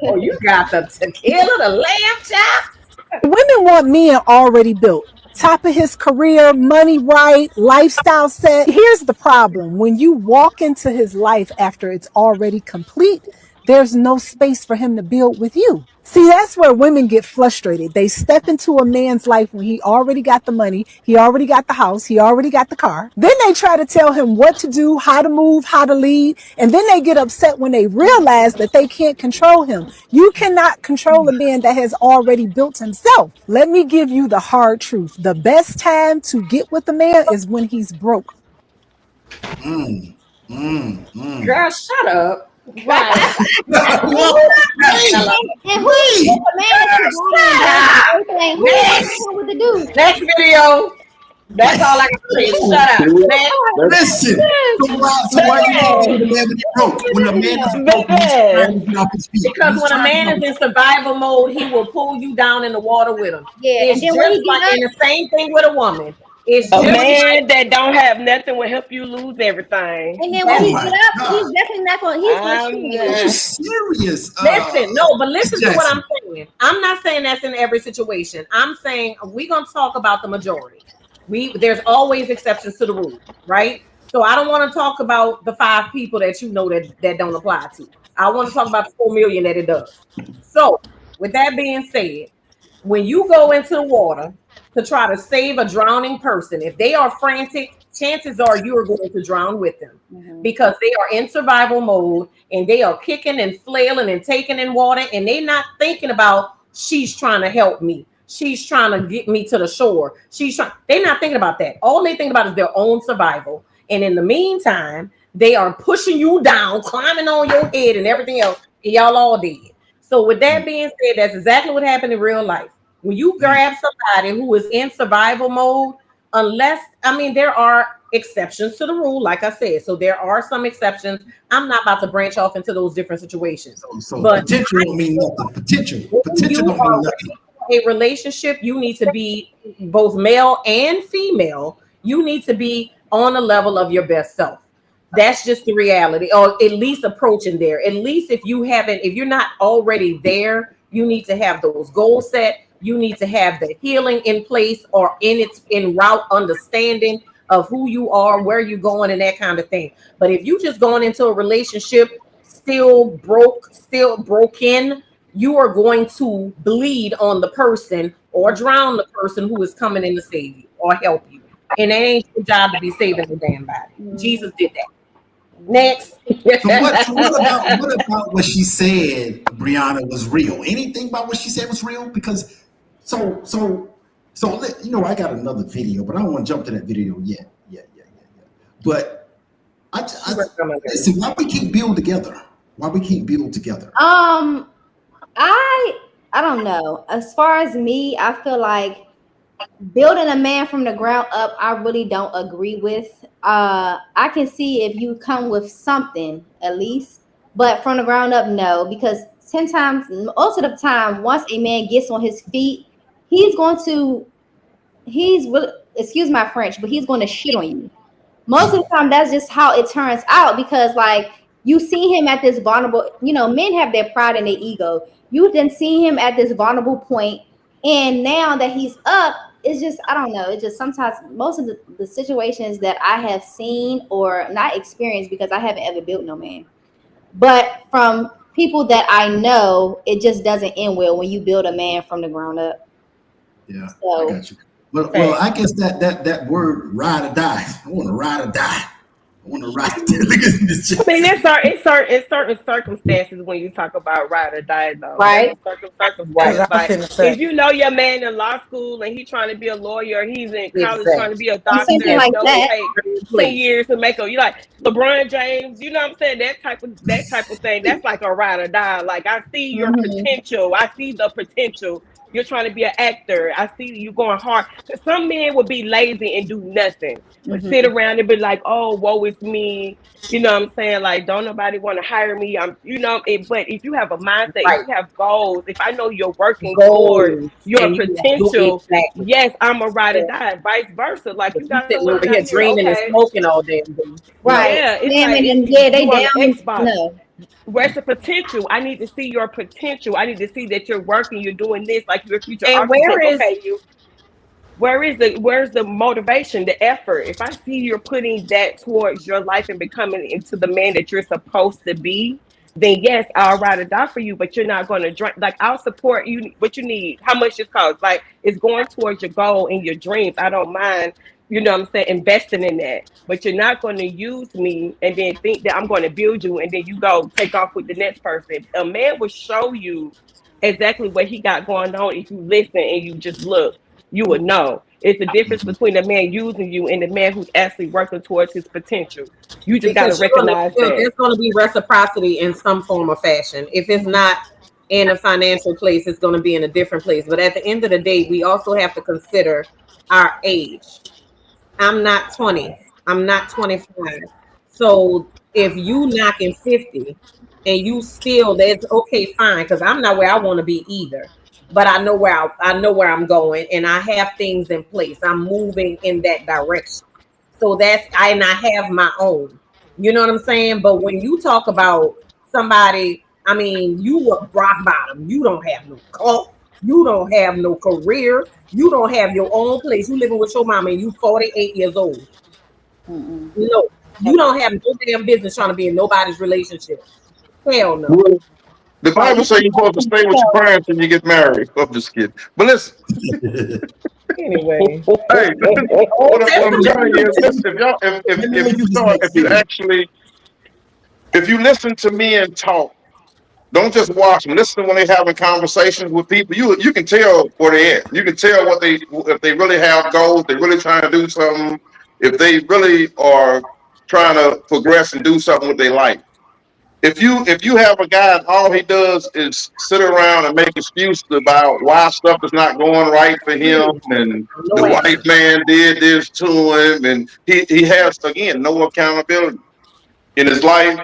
Oh, you got the tequila, the lamb chops. Women want men already built. Top of his career, money right, lifestyle set. Here's the problem. When you walk into his life after it's already complete, there's no space for him to build with you. See, that's where women get frustrated. They step into a man's life when he already got the money, he already got the house, he already got the car. Then they try to tell him what to do, how to move, how to lead. And then they get upset when they realize that they can't control him. You cannot control a man that has already built himself. Let me give you the hard truth. The best time to get with a man is when he's broke. Girl, shut up. Right. Next video. That's all I can say. Shut up. Listen. So why you the man when he's broke? When a man is broke, he's trying to get off his feet. Because when a man is in survival mode, he will pull you down in the water with him. Yeah, it's just like in the same thing with a woman. It's a man that don't have nothing will help you lose everything. And then when he get up, he's definitely not going. He's going to serious. Listen, but listen to what I'm saying. I'm not saying that's in every situation. I'm saying we're gonna talk about the majority. There's always exceptions to the rule, right? So I don't want to talk about the 5 people that you know that don't apply to. I want to talk about the 4 million that it does. So with that being said, when you go into the water to try to save a drowning person, if they are frantic, chances are you are going to drown with them because they are in survival mode and they are kicking and flailing and taking in water and they're not thinking about she's trying to help me. she's trying to get me to the shore. They're not thinking about that. All they think about is their own survival. And in the meantime, they are pushing you down, climbing on your head and everything else, and y'all all dead. So with that being said, that's exactly what happened in real life. When you grab somebody who is in survival mode, there are exceptions to the rule, like I said. So there are some exceptions. I'm not about to branch off into those different situations. So potential don't mean nothing. Potential don't mean nothing. A relationship, you need to be both male and female. You need to be on a level of your best self. That's just the reality, or at least approaching there. At least if you're not already there, you need to have those goals set. You need to have the healing in place or in route understanding of who you are, where you're going, and that kind of thing. But if you just going into a relationship still broken, you are going to bleed on the person or drown the person who is coming in to save you or help you. And it ain't your job to be saving the damn body. Jesus did that. Next. So what about what she said, Brianna, was real? Anything about what she said was real? Because so I got another video, but I don't want to jump to that video yet. But listen, why we can't build together? Why we can't build together? I don't know. As far as me, I feel like building a man from the ground up, I really don't agree with. I can see if you come with something at least, but from the ground up, no, because most of the time, once a man gets on his feet, excuse my French, but he's going to shit on you. Most of the time, that's just how it turns out, because like you see him at this vulnerable, men have their pride and their ego. You then see him at this vulnerable point, and now that he's up, it's just, I don't know. It's just sometimes most of the situations that I have seen or not experienced, because I haven't ever built no man, but from people that I know, it just doesn't end well when you build a man from the ground up. Yeah, so, I got you. Well, I guess that word ride or die. I want to ride or die. I want to ride. Look at this. I mean, it's certain circumstances when you talk about ride or die, though. Right. Like, if you know your man in law school and he's trying to be a lawyer, he's in college trying to be a doctor, something like that. Take 10 years to make you like LeBron James. You know what I'm saying? That type of thing. That's like a ride or die. Like, I see your potential. I see the potential. You're trying to be an actor. I see you going hard. Some men would be lazy and do nothing. But sit around and be like, oh, woe is me. You know what I'm saying? Like, don't nobody want to hire me. But if you have a mindset, if you have goals, if I know you're working toward your potential, yes, I'm a ride or die. Vice versa. Like, you got sitting over here dreaming and smoking all day. Right. Yeah, they down. Xbox. No. Where's the potential? I need to see your potential. I need to see that you're working, you're doing this, like your future architect. Where's the motivation, the effort? If I see you're putting that towards your life and becoming into the man that you're supposed to be, then yes, I'll ride or die for you, but you're not going to drink. Like, I'll support you, what you need, how much it costs. Like, it's going towards your goal and your dreams. I don't mind, you know what I'm saying, investing in that. But you're not going to use me and then think that I'm going to build you and then you go take off with the next person. A man will show you exactly what he got going on if you listen and you just look. You would know. It's the difference between the man using you and the man who's actually working towards his potential. You just got to recognize that. There's going to be reciprocity in some form or fashion. If it's not in a financial place, it's going to be in a different place. But at the end of the day, we also have to consider our age. I'm not 20. I'm not 25. So if you knocking 50 and you still, that's okay, fine, because I'm not where I want to be either. But I know where I'm going, and I have things in place. I'm moving in that direction. So I have my own. You know what I'm saying? But when you talk about somebody, I mean, you were rock bottom. You don't have no cult. You don't have no career. You don't have your own place. You living with your mama and you 48 years old. No, you don't have no damn business trying to be in nobody's relationship. Hell no. Well, the Bible says you're supposed to stay with your parents when you get married. I'm just kidding. But listen. Anyway. Hey, what I'm telling you is, listen, if you listen to me and talk, Don't just watch them. Listen when they having conversations with people. You can tell where they at. You can tell if they really have goals. They really trying to do something. If they really are trying to progress and do something with their life. If you have a guy and all he does is sit around and make excuses about why stuff is not going right for him and the white man did this to him and he has again no accountability in his life,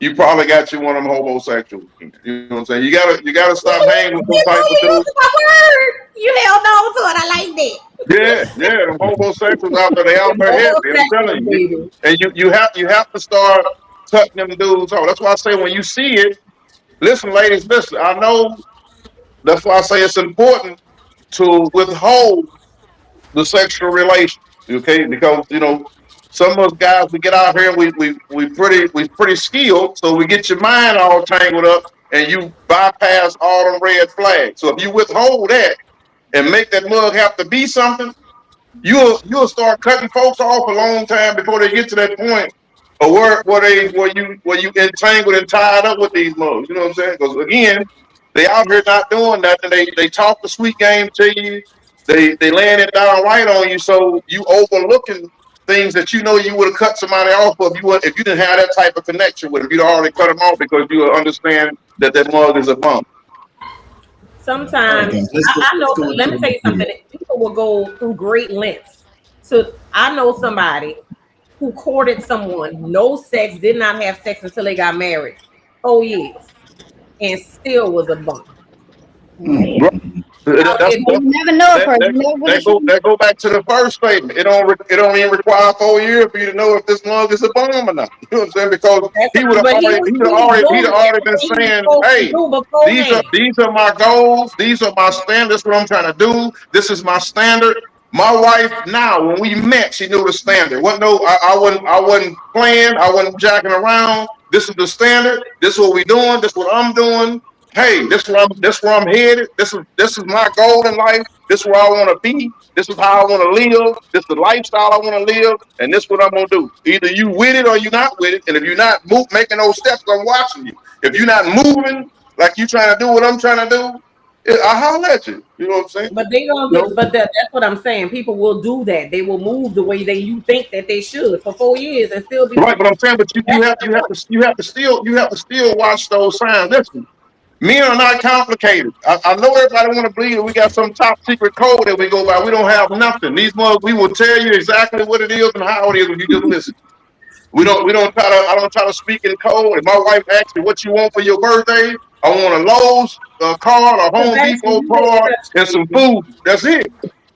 you probably got you one of them homosexuals. You know what I'm saying? You gotta stop hanging with them type of dudes. You held on to it. I like that. Yeah, the homosexuals out there, they out there heavy. I'm telling you. And you have to start cutting them dudes off. That's why I say when you see it, listen, ladies, listen. I know that's why I say it's important to withhold the sexual relation. Okay, because some of us guys we get out here and we pretty skilled, so we get your mind all tangled up and you bypass all the red flags. So if you withhold that and make that mug have to be something, you'll start cutting folks off a long time before they get to that point of where you entangled and tied up with these mugs. You know what I'm saying? Because again, they out here not doing nothing. They talk the sweet game to you. They laying it down right on you, so you overlooking things that you would have cut somebody off if you didn't have that type of connection with them. You'd already cut them off because you understand that mug is a bump. Sometimes I know. Let me tell you something. People will go through great lengths. So I know somebody who courted someone, no sex, did not have sex until they got married, 4 years, and still was a bump. You never know a person. That go back to the first statement. It don't even require 4 years for you to know if this mug is a bum or not. You know what I'm saying? Because he would have already been saying, hey, these are my goals, these are my standards, what I'm trying to do. This is my standard. My wife now, when we met, she knew the standard. I wasn't playing, I wasn't jacking around. This is the standard, this is what we doing, this is what I'm doing. Hey, this where I'm headed. This is my goal in life. This is where I want to be. This is how I want to live. This is the lifestyle I want to live, and this is what I'm gonna do. Either you with it or you not with it. And if you're not making those steps, I'm watching you. If you're not moving like you trying to do what I'm trying to do, I holler at you. You know what I'm saying? But they don't. But that's what I'm saying. People will do that. They will move the way you think that they should for 4 years and still be right. But I'm saying, but you have to still watch those signs. Listen. Men are not complicated. I know everybody want to believe that we got some top secret code that we go by. We don't have nothing. These mugs, we will tell you exactly what it is and how it is when you just listen. I don't try to speak in code. If my wife asks me what you want for your birthday, I want a Lowe's card, a Home Depot card, and some food. That's it.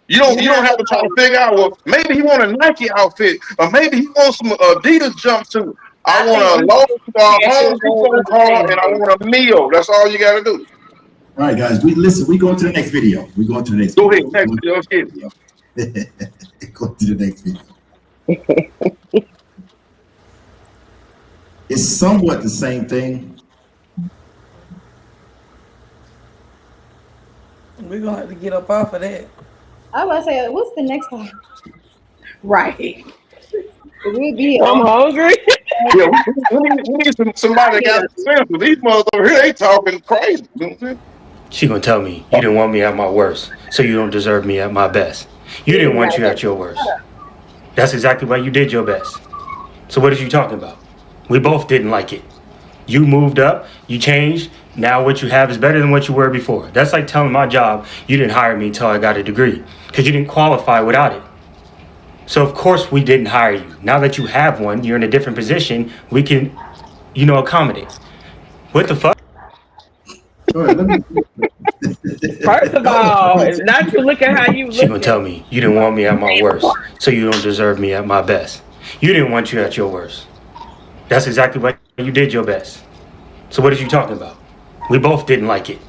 You don't have to try to figure out, well, maybe he want a Nike outfit, or maybe he wants some Adidas jumpsuit. I want a Home Depot card and I want a meal. That's all you got to do. All right, guys. We go to the next video. Go ahead. Next video. Go to the next video. It's somewhat the same thing. We're gonna have to get up off of that. I was gonna say, what's the next one? right. I'm hungry. Yeah, we need somebody that got sense. These motherfuckers over here, they talking crazy. She gonna tell me you didn't want me at my worst, so you don't deserve me at my best. You didn't want you at your worst. That's exactly why you did your best. So what are you talking about? We both didn't like it. You moved up, you changed. Now what you have is better than what you were before. That's like telling my job you didn't hire me until I got a degree, because you didn't qualify without it. So of course we didn't hire you. Now that you have one, you're in a different position, we can, accommodate. What the fuck? First of all, not to look at how you look. She gonna tell me you didn't want me at my worst, so you don't deserve me at my best. You didn't want you at your worst. That's exactly why you did your best. So what are you talking about? We both didn't like it.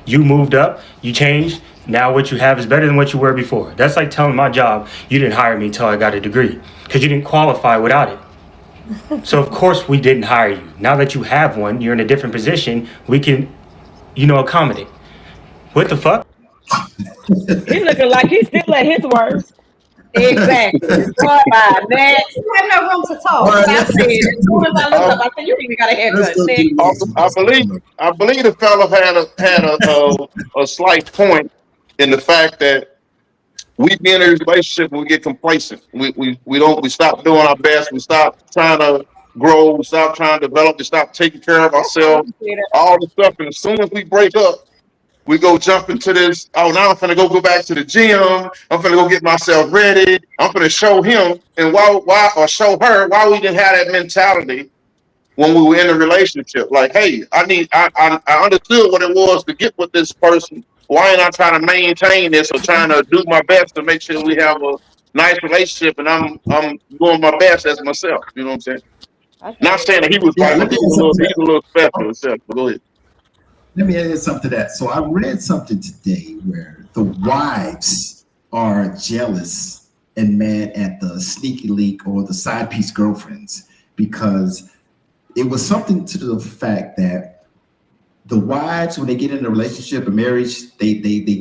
You moved up, you changed. Now what you have is better than what you were before. That's like telling my job you didn't hire me until I got a degree, because you didn't qualify without it. So of course we didn't hire you. Now that you have one, you're in a different position, we can, accommodate. What the fuck? He's looking like he's still at his worst. Exactly. Bye. Next. You have no room to talk. All right, I said, as soon as I looked up, I said, you even got a let's haircut. go Next. to the next one. I believe the fella had a slight point in the fact that we be in a relationship and we get complacent. We stop doing our best. We stop trying to grow. We stop trying to develop. We stop taking care of ourselves. All the stuff. And as soon as we break up, we go jump into this. Oh, now I'm finna go back to the gym. I'm finna go get myself ready. I'm finna show him and why or show her why we didn't have that mentality when we were in a relationship. Like, hey, I understood what it was to get with this person. Why ain't I trying to maintain this or trying to do my best to make sure we have a nice relationship and I'm doing my best as myself. You know what I'm saying? Not saying that he was Yeah, right, let but me add something to he's a little special himself. Go ahead. Let me add something to that. So I read something today where the wives are jealous and mad at the sneaky link or the side piece girlfriends because it was something to the fact that the wives, when they get in a relationship, a marriage, they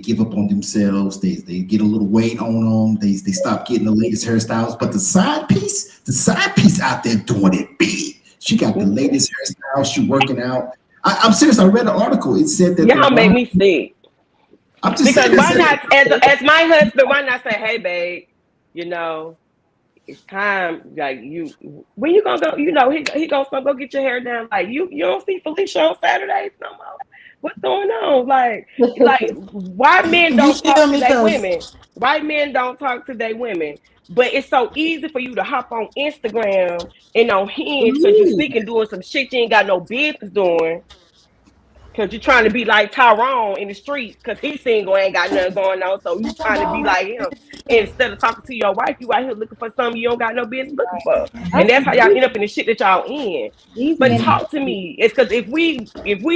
give up on themselves. They get a little weight on them. They stop getting the latest hairstyles. But the side piece out there doing it big. She got the latest hairstyle. She working out. I'm serious. I read an article. It said that Y'all make me sick. I'm just Because saying, why not, as my husband, why not say, hey, babe, you know, it's time. Like, when you gonna go? You know, he gonna go get your hair done. Like, you don't see Felicia on Saturdays no more. What's going on? Like why men You don't feel talk to me? their 'Cause women? Why men don't talk to their women? But it's so easy for you to hop on Instagram and on Hinge because you seeking doing some shit you ain't got no business doing. Cause you're trying to be like Tyrone in the streets, cause he's single, ain't got nothing going on. So you trying to be like him. Instead of talking to your wife, you out here looking for something you don't got no business looking for. And that's how y'all end up in the shit that y'all in. These But men, talk to me. It's cause if we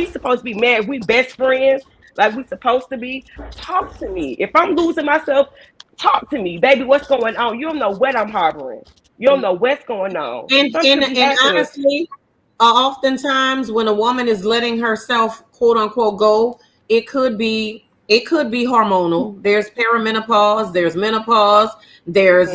supposed to be married, if we best friends, like we supposed to be, talk to me. If I'm losing myself, talk to me. Baby, what's going on? You don't know what I'm harboring. You don't know what's going on. Something should be And happening. honestly, oftentimes when a woman is letting herself quote unquote go, it could be hormonal. There's perimenopause, there's menopause, there's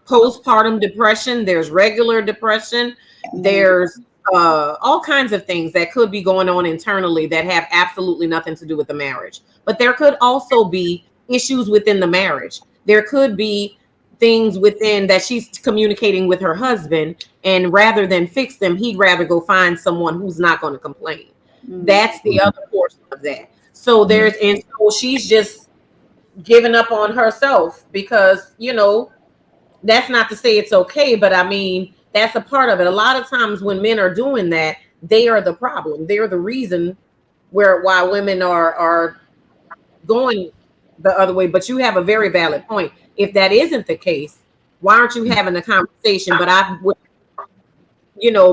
postpartum depression, there's regular depression, there's all kinds of things that could be going on internally that have absolutely nothing to do with the marriage. But there could also be issues within the marriage. There could be things within that she's communicating with her husband, and rather than fix them, he'd rather go find someone who's not going to complain. That's the other portion of that. So so she's just giving up on herself because, you know, that's not to say it's okay, but I mean, that's a part of it. A lot of times when men are doing that, they are the problem. They're the reason why women are going the other way. But you have a very valid point. If that isn't the case, why aren't you having a conversation? But I would,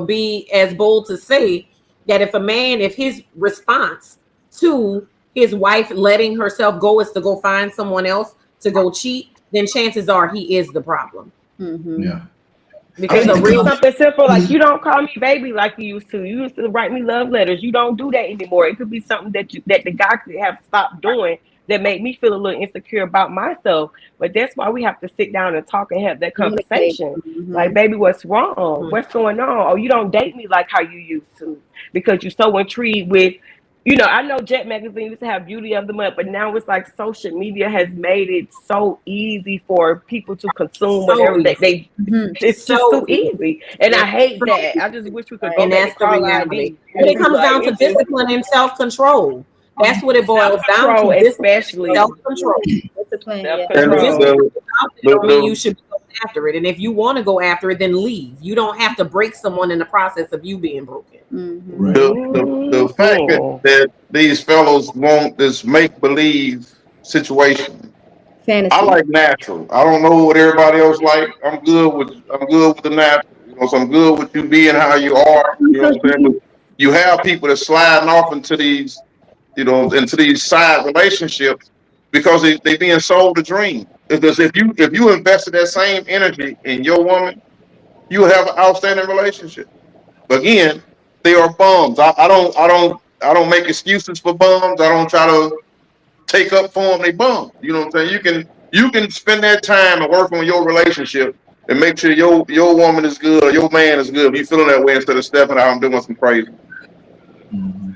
be as bold to say that if his response to his wife letting herself go is to go find someone else to go cheat, then chances are he is the problem. Yeah. Because something simple like you don't call me baby like you used to. You used to write me love letters. You don't do that anymore. It could be something that the guy could have stopped doing that made me feel a little insecure about myself. But that's why we have to sit down and talk and have that conversation. Like, baby, what's wrong? What's going on? Oh, you don't date me like how you used to because you're so intrigued with, I know Jet Magazine used to have Beauty of the Month, but now it's like social media has made it so easy for people to consume whatever they it's just so easy. And I hate that. I just wish we could go and back that's the reality. And it comes down to discipline and self-control. That's what it boils down to. Especially self-control. Discipline. You should go after it. And if you want to go after it, then leave. You don't have to break someone in the process of you being broken. Right. The fact that these fellows want this make-believe situation. Fantasy. I like natural. I don't know what everybody else like. I'm good with the natural. So I'm good with you being how you are. You know what I'm saying? But you have people that sliding off into these, into these side relationships because they being sold a dream. Because if you invested that same energy in your woman, you will have an outstanding relationship. But again, they are bums. I don't make excuses for bums. I don't try to take up for them. They bums. You know what I'm saying? you can spend that time and work on your relationship and make sure your woman is good or your man is good. If you feeling that way instead of stepping out and doing some crazy. Mm-hmm.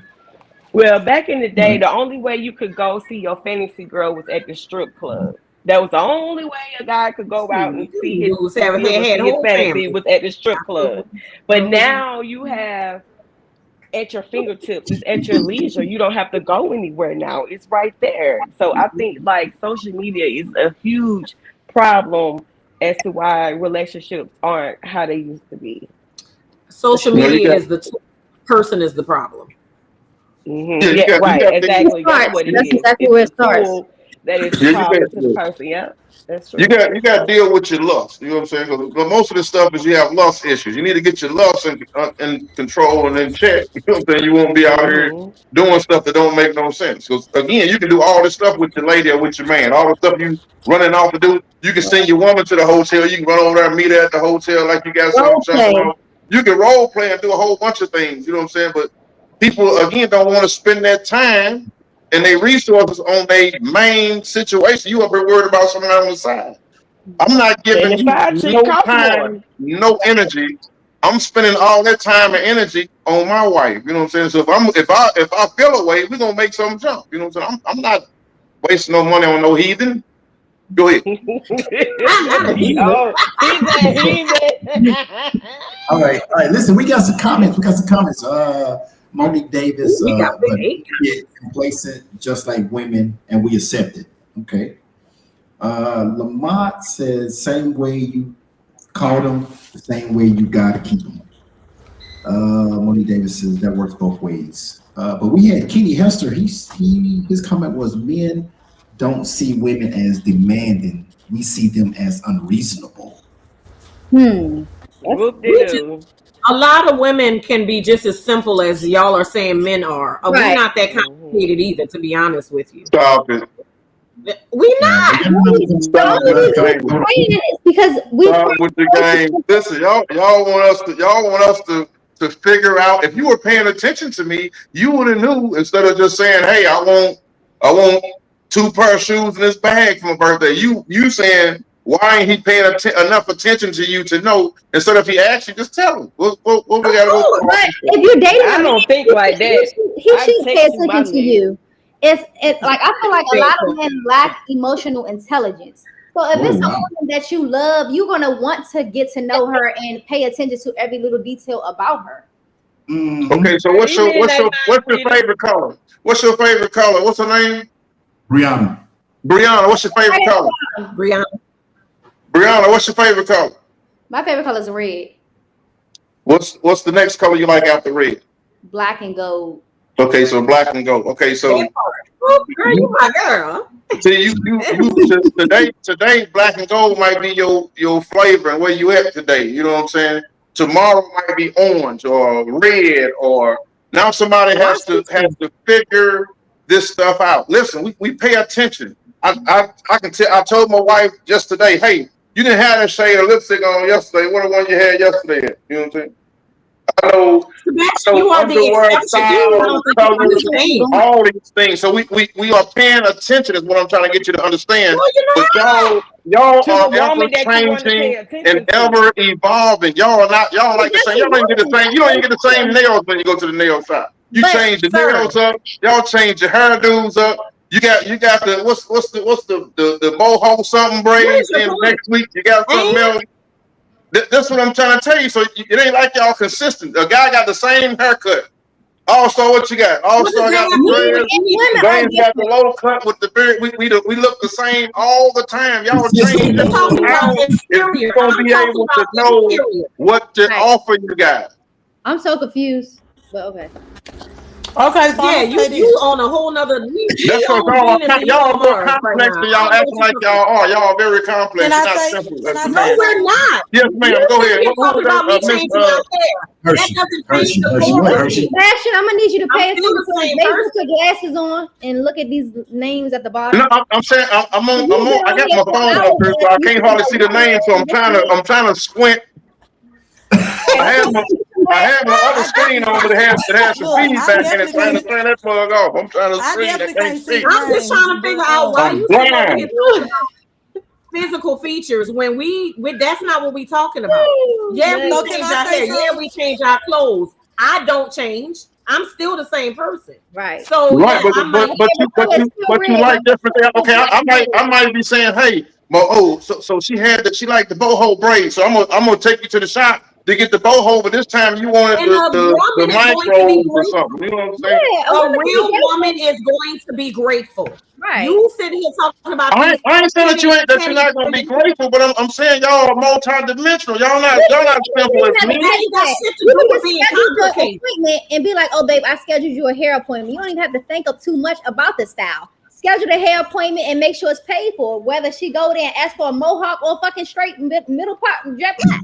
Well, back in the day, the only way you could go see your fantasy girl was at the strip club. That was the only way a guy could go out and see his fantasy was at the strip club. But now you have at your fingertips, it's at your leisure. You don't have to go anywhere now. It's right there. So I think like social media is a huge problem as to why relationships aren't how they used to be. Social media is the person is the problem. Mm-hmm. Yeah, right. Exactly. That's what it is. Exactly where it starts. That is problem to the person. Yeah, that's true. You got to deal with your lust. You know what I'm saying? Because most of the stuff is you have lust issues. You need to get your lust in control and in check. You know what I'm saying? You won't be out here doing stuff that don't make no sense. Because again, you can do all this stuff with your lady or with your man. All the stuff you running off to do. You can send your woman to the hotel. You can run over there and meet her at the hotel like you got something on. You can role play and do a whole bunch of things. You know what I'm saying? But people again don't want to spend that time and they resources on their main situation. You up here worried about something on the side. I'm not giving you no time, no energy. I'm spending all that time and energy on my wife. You know what I'm saying? So if I feel away, we're gonna make something jump. You know what I'm saying? I'm not wasting no money on no heathen. Go ahead. All right. Listen, we got some comments. Monique Davis, complacent, just like women, and we accept it. Okay. Lamont says, same way you called them, the same way you got to keep them. Monique Davis says that works both ways. But we had Kenny Hester. His comment was, men don't see women as demanding. We see them as unreasonable. A lot of women can be just as simple as y'all are saying men are. We're not that complicated either, to be honest with you. Stop it. We're not. Because we stop with the game. Listen, y'all want us to figure out. If you were paying attention to me, you would have knew instead of just saying, "Hey, I want 2 pair of shoes in this bag for my birthday." You saying, why ain't he paying enough attention to you to know? Instead of he actually just tell him what we got to go. But if you're dating, I don't think like that. He should pay attention to you. It's like I feel like a lot of men lack emotional intelligence. So if it's a woman that you love, you're gonna want to get to know her and pay attention to every little detail about her. Okay, so what's your favorite color? What's your favorite color? What's her name? Brianna, what's your favorite color? Brianna, what's your favorite color? My favorite color is red. What's the next color you like after red? Black and gold. Okay, so black and gold. Okay, so girl, you my girl. See, you today black and gold might be your flavor and where you at today. You know what I'm saying? Tomorrow might be orange or red, or now somebody has to figure this stuff out. Listen, we pay attention. I can tell. I told my wife just today, hey, you didn't have that shade of lipstick on yesterday. What the one you had yesterday? You know what I'm saying? I know all these things. So we are paying attention is what I'm trying to get you to understand. But y'all are ever changing and ever evolving. Y'all like the same. Y'all don't even get the same. You don't even get the same nails when you go to the nail shop. You change the nails up. Y'all change your hairdos up. You got the what's the boho something braids, and next week you got something else. That's what I'm trying to tell you. So it ain't like y'all consistent. A guy got the same haircut. Also, what you got? Also, I got the dreads. James got the low cut with the beard. We look the same all the time. Y'all change. You're gonna be able to know what to offer you guys. I'm so confused, but okay. Okay, so yeah, you on a whole nother. That's what y'all more complex than y'all acting like y'all are. Y'all are very complex. No, we're not. Yes, ma'am. Go ahead. Hershey, I'm gonna need you to pay attention to it. Maybe put your glasses on and look at these names at the bottom. No, I'm saying I'm on. I got my phone up here, so I can't hardly see the name. So I'm trying to squint. I have my other screen on, but it has some feedback in it. Trying to turn that plug off. I'm trying to screen. I'm just trying to figure out why you. physical features. When we that's not what we talking about. Yeah, we So change can our I say hair. Yeah, something? we change our clothes. I don't change. I'm still the same person. Right. So Right, yeah, I might. but you like different things. Okay, I might be saying, hey, well, so she liked the boho braid, so I'm gonna take you to the shop to get the boho, but this time you wanted And a the woman is going to be micros or grateful. something. You know what I'm saying? Yeah, A real woman is going to be grateful. Right. You sit here talking about I these ain't saying that you're petty not gonna be women. grateful, but I'm saying y'all are multi-dimensional. Y'all not simple as me. That ain't got shit to You do can with just being schedule your complicated. appointment and be like, "Oh, babe, I scheduled you a hair appointment." You don't even have to think of too much about the style. Schedule the hair appointment and make sure it's paid for. Whether she go there and ask for a mohawk or fucking straight middle part jet black.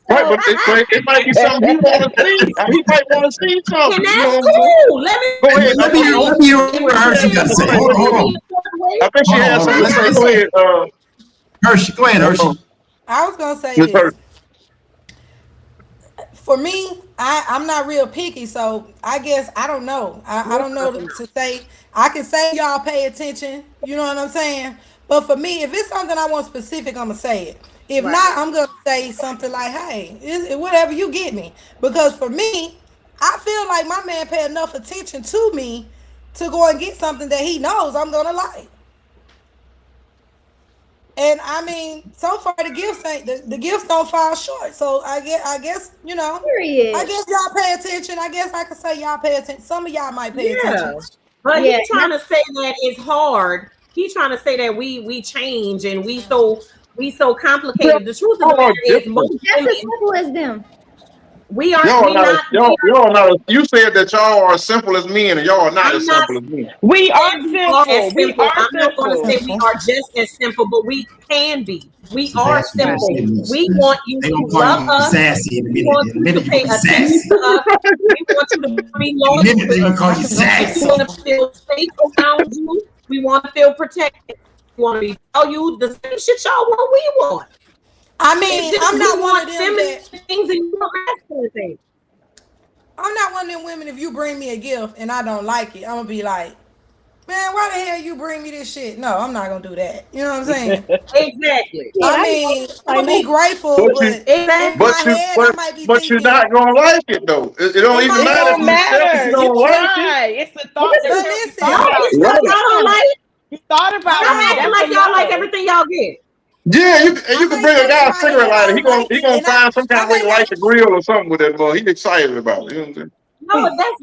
Right, but it might be something he want to see. He might want to see something. And You know that's what I'm saying? cool. Let me Go ahead. Let me hear what Hershey got to say. Hold on. I think she has something to say. Go ahead. Hershey, go ahead, Hershey. I was gonna say Miss this. Hershey. For me, I'm not real picky, so I guess I don't know. I don't know to say. I can say y'all pay attention. You know what I'm saying? But for me, if it's something I want specific, I'm gonna say it. If not, I'm gonna say something like, "Hey, whatever you get me." Because for me, I feel like my man pay enough attention to me to go and get something that he knows I'm gonna like. And I mean, so far the gifts ain't the gifts don't fall short. So I guess you know. Period. I guess y'all pay attention. I guess I can say y'all pay attention. Some of y'all might pay attention. But he's trying to say that it's hard. He's trying to say that we change and we so complicated. The truth of the matter is most Just as simple as them. we are Y'all not. You said that y'all are as simple as men, and y'all are not as simple as me. We are simple. We are I'm not going to say simple. we are just as simple, but we can be. We are simple. We want you to love us. Sassy We want you to pay attention to us. We want you to be loyal to us. We want to feel safe around you. We want to feel protected. We want to tell you the same shit y'all want. We want. I mean, I'm not one of them things and you want masculine things. I'm not one of them women. If you bring me a gift and I don't like it, I'm gonna be like, man, why the hell you bring me this shit? No, I'm not gonna do that. You know what I'm saying? Exactly. I mean, I'm gonna be grateful, but you're not gonna like it though. It don't even matter. It don't matter. You don't like try. it. It's a thought You thought about I'm it. acting like y'all like everything y'all get. Yeah, you can bring a guy a cigarette lighter. He gonna find some kind of way to light the grill or something with that boy. He's excited about it. You know what I'm saying? No, that's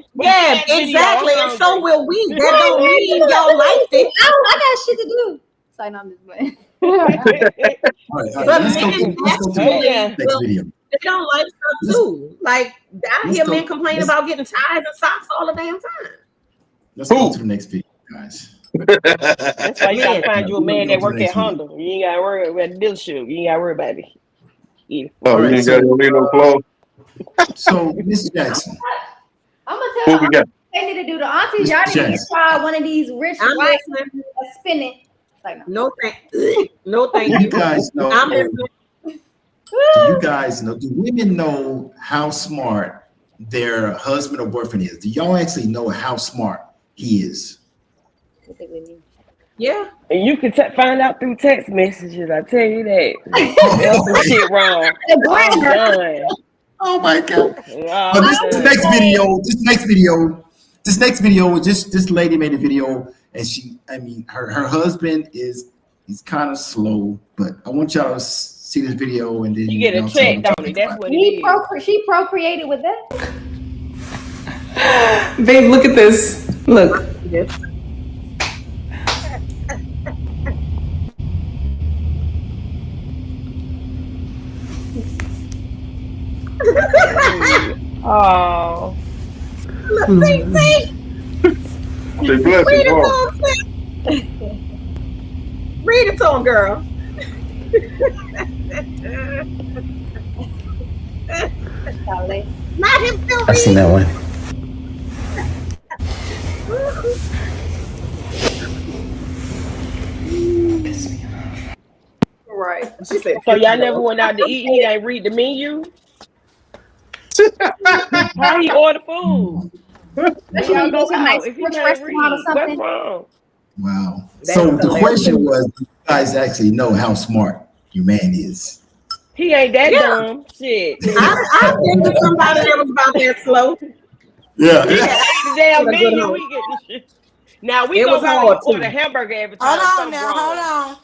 exactly. And so will we. That don't mean y'all liked it. I got shit to do. So no, I'm just playing. But men naturally they don't like stuff too. Like I hear men complain about getting ties and socks all the damn time. Let's go to the next video, guys. That's why you gotta find you a man that work at Honda. You ain't gotta worry about the dealership. You ain't gotta worry about it. You ain't gotta need no clothes. So, Miss Jackson, I'm gonna tell you they need to do the aunties. Y'all need to try one of these rich white spinning. Like, no thank you. You guys know. I'm Do you guys know? Do women know how smart their husband or boyfriend is? Do y'all actually know how smart he is? Yeah. And you can find out through text messages. I tell you that. There's some shit wrong. I'm done. Oh my god! This next video, this lady made a video, and her husband he's kind of slow, but I want y'all to see this video and then you get a check, don't you? That's what it is. She procreated with that. Babe, look at this. Look. Oh. See. Read it to him, girl. Not him still I've seen that one. Right. She said, so y'all never went out to eat? He ain't read the menu? How he order food? Y'all go out if he can't read. What's wrong? Wow. So the question was, guys actually know how smart your man is. He ain't that Yeah. dumb. Shit. I think that somebody that was about that slow. Yeah. He can eat the damn That's a good menu. one. We get this shit. Now we It go was back hard, and order too. hamburger every time. Hold on something now, wrong.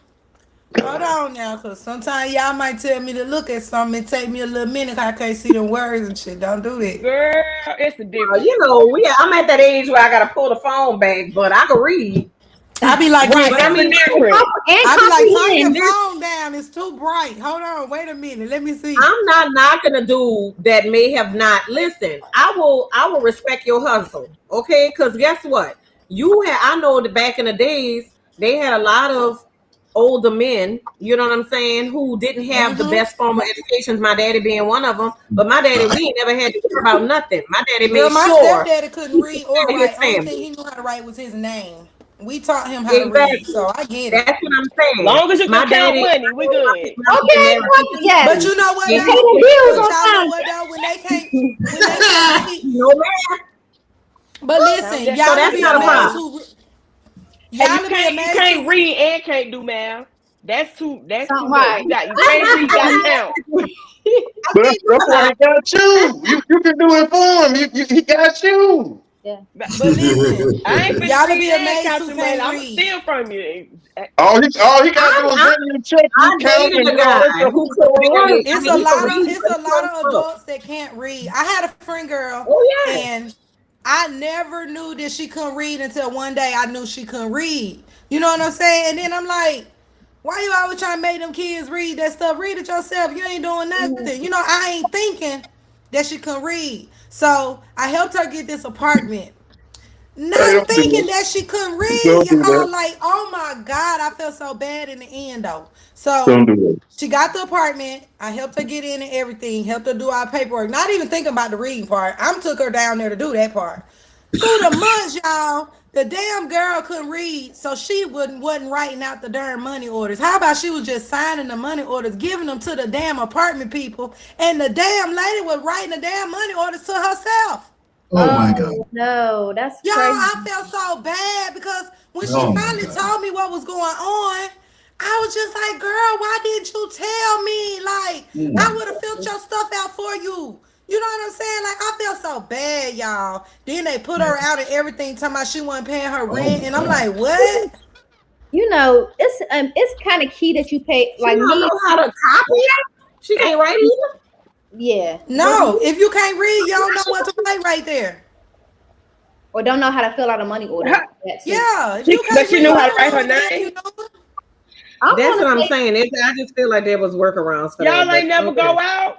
hold on now, because sometimes y'all might tell me to look at something and take me a little minute. I can't see them words and shit. Don't do that. Girl, it's the difference. You know, I'm at that age where I gotta pull the phone back, but I can read. I be like, Right, But I that's the mean, difference. I be like, turn comprehend your this. phone down. It's too bright. Hold on, wait a minute. Let me see. I'm not knocking a dude that may have not. Listen, I will respect your hustle, okay? Because guess what? I know that back in the days they had a lot of older men, you know what I'm saying, who didn't have the best formal educations. My daddy being one of them, but my daddy, we ain't never had to worry about nothing. My daddy Girl, made my sure stepdaddy couldn't read or his write. Only family. thing he knew how to write was his name. We taught him how to read, Exactly. so I get it. That's what I'm saying. Long as you My can count daddy, money, we good. Okay, yes. But you know what? Yeah. Though? Pay the bills But on y'all know time. what though? When they can't read. no man. But listen, So y'all that's be not a amazed problem. who. And Y'all you be can't amazed. read and can't do math. That's too much. Right. You can't read, you got to count. But that's why he got you. You can do it for him. He got you. But listen, I ain't Y'all finna read be and amazed count who the money. can't I'm read. steal from you. All he got to do is bring you a check. I You count dated and a do all that guy stuff. who could barely. It's I a mean, he could lot of read, but he couldn't spell. adults that can't read. I had a friend girl, Oh yeah. and I never knew that she couldn't read until one day I knew she couldn't read. You know what I'm saying? And then I'm like, why you always trying to make them kids read that stuff? Read it yourself. You ain't doing nothing. You know, I ain't thinking that she couldn't read. So I helped her get this apartment. Hey, Not don't do thinking that. that she couldn't read, Don't do y'all. that. Like, oh my God, I felt so bad in the end though. So Don't do that. she got the apartment. I helped her get in and everything. Helped her do our paperwork. Not even thinking about the reading part. I took her down there to do that part. Through the months, y'all, the damn girl couldn't read, so she wasn't writing out the darn money orders. How about she was just signing the money orders, giving them to the damn apartment people, and the damn lady was writing the damn money orders to herself. Oh my God. No, that's Y'all, crazy. I felt so bad because when she Oh my finally God. told me what was going on, I was just like, girl, why didn't you tell me? Like, I would have filled your stuff out for you. You know what I'm saying? Like, I felt so bad, y'all. Then they put her out and everything, talking about she wasn't paying her rent. And I'm like, what? You know, it's kind of key that you pay. Like She don't me, know how to copy it. She can't write either. yeah, No, if you can't read, you don't know what to write right there. or don't know how to fill out a money order. That too. Yeah, if you But can't she read, knew you how to don't write know her what the hell name. you doing. I'm That's gonna what I'm say- saying. I just feel like there was workarounds for Y'all that. ain't never okay. go out.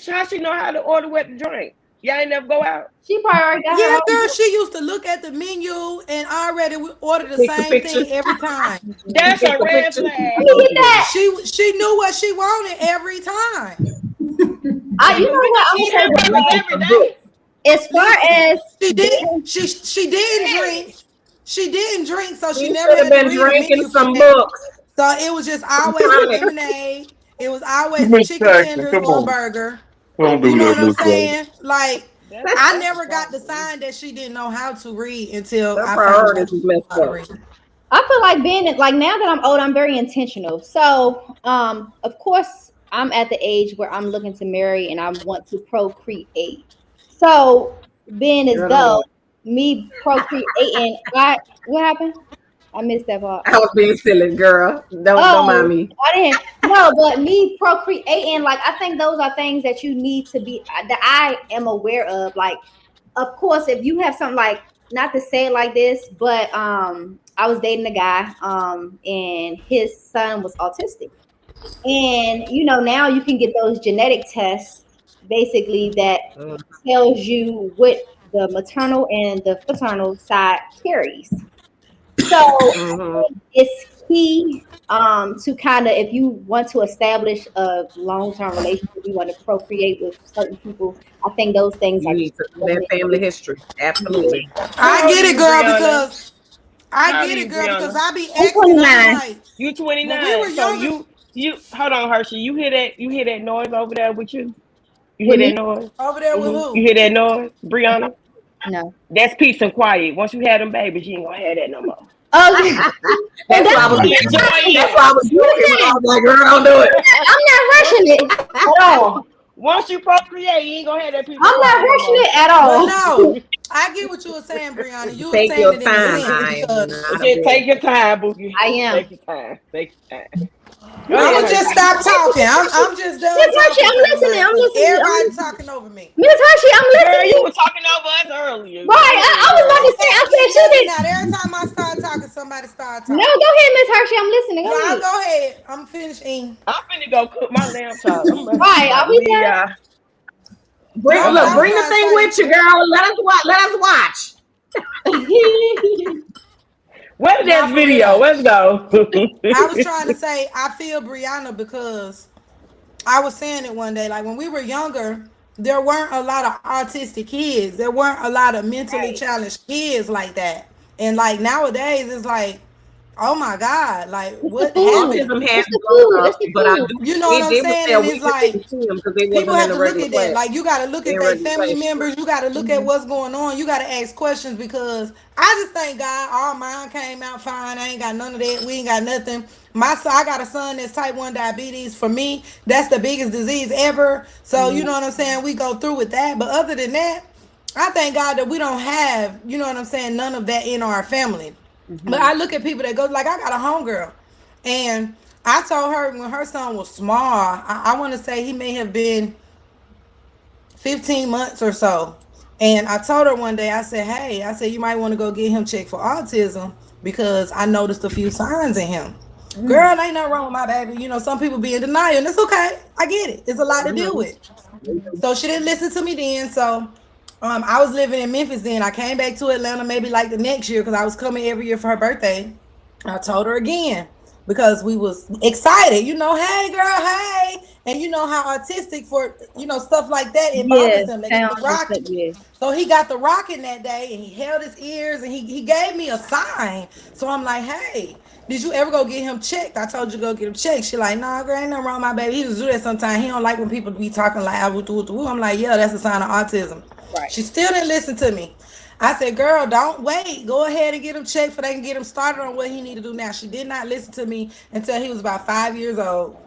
How she know how to order what to drink? Y'all ain't never go out. She probably already got her Yeah, own girl, book. she used to look at the menu and already order the Take the same picture. thing every time. That's Take a the red picture. flag. Let me get that. She knew what she wanted every time. You know what? I'm She gonna hamburgers tell you every day. as far as She didn't drink. She didn't drink, so she She never should have had to been read the drinking menu for some that. books. So it was just always a tonic. lemonade. It was always Miss chicken Jackson, tenders come or a on. burger. Don't You do know that, what I'm Miss Jackson. saying? Like, That's I the never got the problem. sign that she didn't know how to read until Her I found priorities out is she knew messed how to up. read. I feel like being like now that I'm old, I'm very intentional. So, of course, I'm at the age where I'm looking to marry and I want to procreate. So, being as Girl, though me procreating, what happened? I missed that part. I was being silly, girl. Don't mind me. I didn't. No, but me procreating, like I think those are things that you need to be that I am aware of. Like, of course, if you have something like not to say it like this, but I was dating a guy, and his son was autistic. And you know, now you can get those genetic tests basically that tells you what the maternal and the paternal side carries. So it's key to kind of if you want to establish a long-term relationship, you want to procreate with certain people. I think those things You are need to know that family history. Absolutely. I get it, girl, because How old are you, Brianna? I be I'm asking. I'm 29. like, You when we 29. were So younger, you hold on, Hershey. You hear that noise over there with you? You With hear me? that noise? over there with You who? hear that noise, Brianna? No. That's peace and quiet. Once you have them babies, you ain't gonna have that no more. Oh, That's why I was enjoying. That's why I was doing it. I was like, girl, don't do it. I'm not rushing it at all. Once you procreate, you ain't gonna have that people. I'm not rushing it at all. But no, I get what you were saying, Brianna. You were Take saying your it in time. the sense because Just take your time, Boogie. I am. Take your time. Take your time. I'm gonna just stop talking. I'm just done. Miss Hershey, I'm listening. I'm listening. Everybody talking over me. Miss Hershey, I'm Girl, listening. you were talking over us earlier. Right, I was about to say, I said she did. Now every time I start talking, somebody start talking. No, go ahead, Miss Hershey. I'm listening. Go Y'all ahead. go ahead. I'm finishing. I'm finna go cook my lamb chop. Right, are we done? Bring the thing with you, girl. Let us watch. Where's that video? Let's go. I was trying to say I feel Brianna because I was saying it one day. Like when we were younger, there weren't a lot of autistic kids. There weren't a lot of mentally challenged kids like that. And like nowadays, it's like, oh my God, like what happened? Autism has grown up, but I do. You know what I'm saying? And it's like people have to look at that. class. Like you got to look at their family members. You got to look at what's going on. You got to ask questions because I just thank God all mine came out fine. I ain't got none of that. We ain't got nothing. My son, I got a son that's type 1 diabetes. For me, that's the biggest disease ever. So you know what I'm saying? We go through with that. But other than that, I thank God that we don't have, you know what I'm saying, none of that in our family. But I look at people that go, like I got a homegirl, and I told her when her son was small, I want to say he may have been 15 months or so. And I told her one day, I said, hey, I said, you might want to go get him checked for autism because I noticed a few signs in him. Girl, ain't nothing wrong with my baby. You know, some people be in denial, and it's okay. I get it. It's a lot to deal with. So she didn't listen to me then. So I was living in Memphis then. I came back to Atlanta maybe like the next year because I was coming every year for her birthday. I told her again because we was excited, you know, hey girl, hey. And you know how autistic for, you know, stuff like that, it bothers them. They get the rocking. So he got the rocking that day and he held his ears and he gave me a sign. So I'm like, hey, did you ever go get him checked? I told you to go get him checked. She like, nah, girl, ain't nothing wrong with my baby. He just do that sometimes. He don't like when people be talking like, I'm like, yeah, that's a sign of autism. Right. She still didn't listen to me. I said, girl, don't wait. Go ahead and get him checked so they can get him started on what he need to do now. She did not listen to me until he was about 5 years old.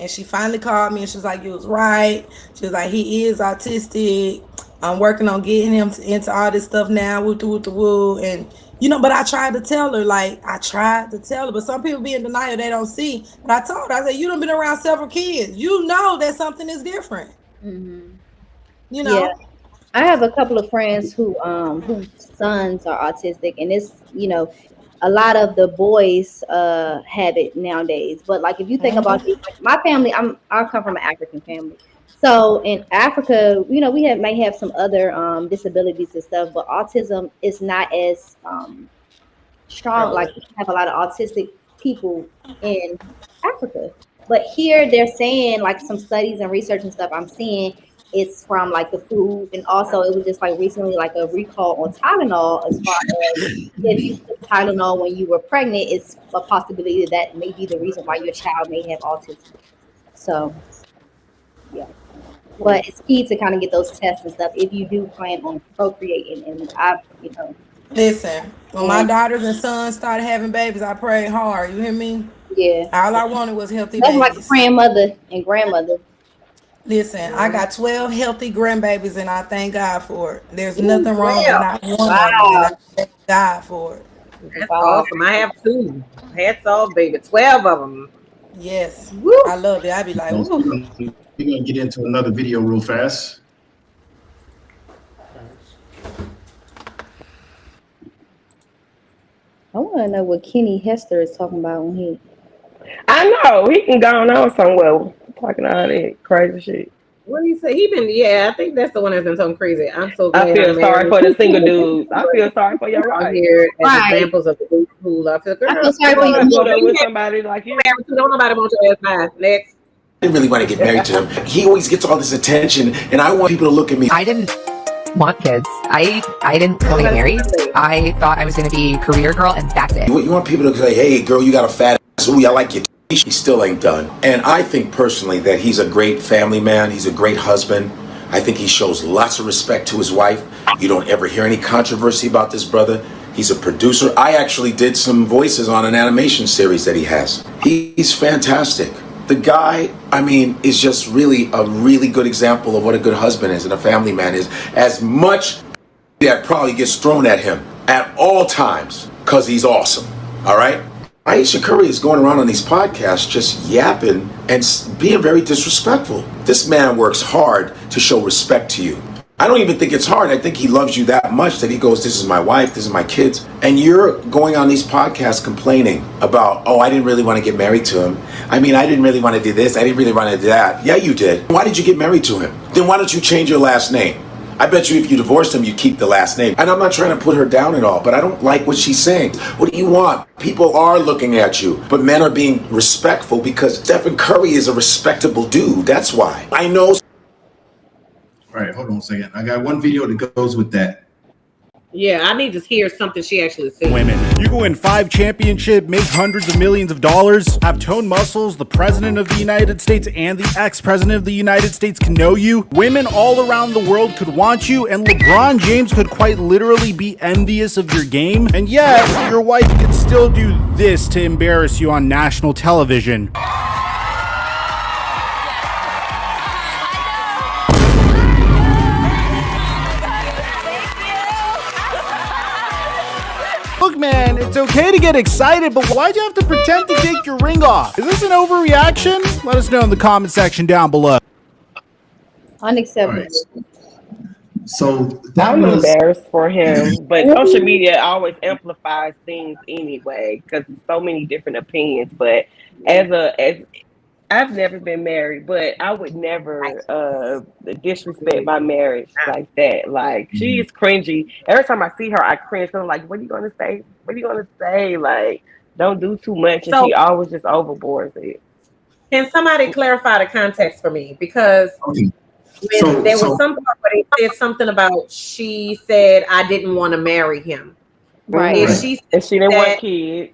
And she finally called me and she was like, you was right. She was like, he is autistic. I'm working on getting him into all this stuff now. Woo. And, you know, but I tried to tell her, but some people be in denial, they don't see. But I told her, I said, you done been around several kids. You know that something is different. You know? Yeah. I have a couple of friends whose sons are autistic, and it's, you know, a lot of the boys have it nowadays. But like if you think about my family, I come from an African family. So in Africa, you know, we may have some other disabilities and stuff, but autism is not as strong. Like we have a lot of autistic people in Africa. But here they're saying, like some studies and research and stuff I'm seeing, it's from like the food, and also it was just like recently like a recall on Tylenol, as far as if you took Tylenol when you were pregnant, it's a possibility that may be the reason why your child may have autism. So yeah, but it's key to kind of get those tests and stuff if you do plan on procreating. And I, you know, listen, when my daughters and sons started having babies, I prayed hard. You hear me? Yeah. All I wanted was healthy That's babies. like a grandmother and grandmother. Listen, I got 12 healthy grandbabies, and I thank God for it. There's nothing wrong with not one of them, and I thank God for it. That's awesome. I have 2. Hats off, baby. 12 of them. Yes. I love it. I be like, We're going to get into another video real fast. I want to know what Kenny Hester is talking about when he. I know he can go on somewhere talking all that crazy shit. What do you say? I think that's the one that's been so crazy. I'm so glad. I feel sorry for the single dudes. I feel sorry for your right here as examples of the who I feel sorry for you. With somebody like you. Don't nobody want your ass back. Next. I didn't really want to get married to him. He always gets all this attention, and I want people to look at me. I didn't want kids. I didn't want to get married. I thought I was going to be a career girl, and that's it. You want people to say, hey, girl, you got a fat ass. Ooh, I like you. He still ain't done. And I think personally that he's a great family man. He's a great husband. I think he shows lots of respect to his wife. You don't ever hear any controversy about this brother. He's a producer. I actually did some voices on an animation series that he has. He's fantastic. The guy, I mean, is just really a really good example of what a good husband is and a family man is. As much that probably gets thrown at him at all times because he's awesome. All right? Ayesha Curry is going around on these podcasts just yapping and being very disrespectful. This man works hard to show respect to you. I don't even think it's hard. I think he loves you that much that he goes, this is my wife, this is my kids. And you're going on these podcasts complaining about, oh, I didn't really want to get married to him. I mean, I didn't really want to do this. I didn't really want to do that. Yeah, you did. Why did you get married to him? Then why don't you change your last name? I bet you if you divorced him, you keep the last name. And I'm not trying to put her down at all, but I don't like what she's saying. What do you want? People are looking at you, but men are being respectful because Stephen Curry is a respectable dude. That's why. I know. All right, hold on a second. I got one video that goes with that. Yeah, I need to hear something she actually said. Women. You can win 5 championships, make hundreds of millions of dollars, have toned muscles, the president of the United States and the ex-president of the United States can know you. Women all around the world could want you, and LeBron James could quite literally be envious of your game. And yet, your wife could still do this to embarrass you on national television. Look, man, it's okay to get excited, but why'd you have to pretend to take your ring off? Is this an overreaction? Let us know in the comment section down below. Unacceptable. Right. So that I'm was embarrassed for him, but social media always amplifies things anyway because there's so many different opinions. But as I've never been married, but I would never disrespect my marriage like that. Like, she is cringy. Every time I see her, I cringe. I'm like, what are you gonna say? What are you gonna say? Like, don't do too much. And So- she always just overboards it. Can somebody clarify the context for me? Because okay. when there was some part where they said something about she said I didn't want to marry him. Right. Is she And she didn't that- want kids.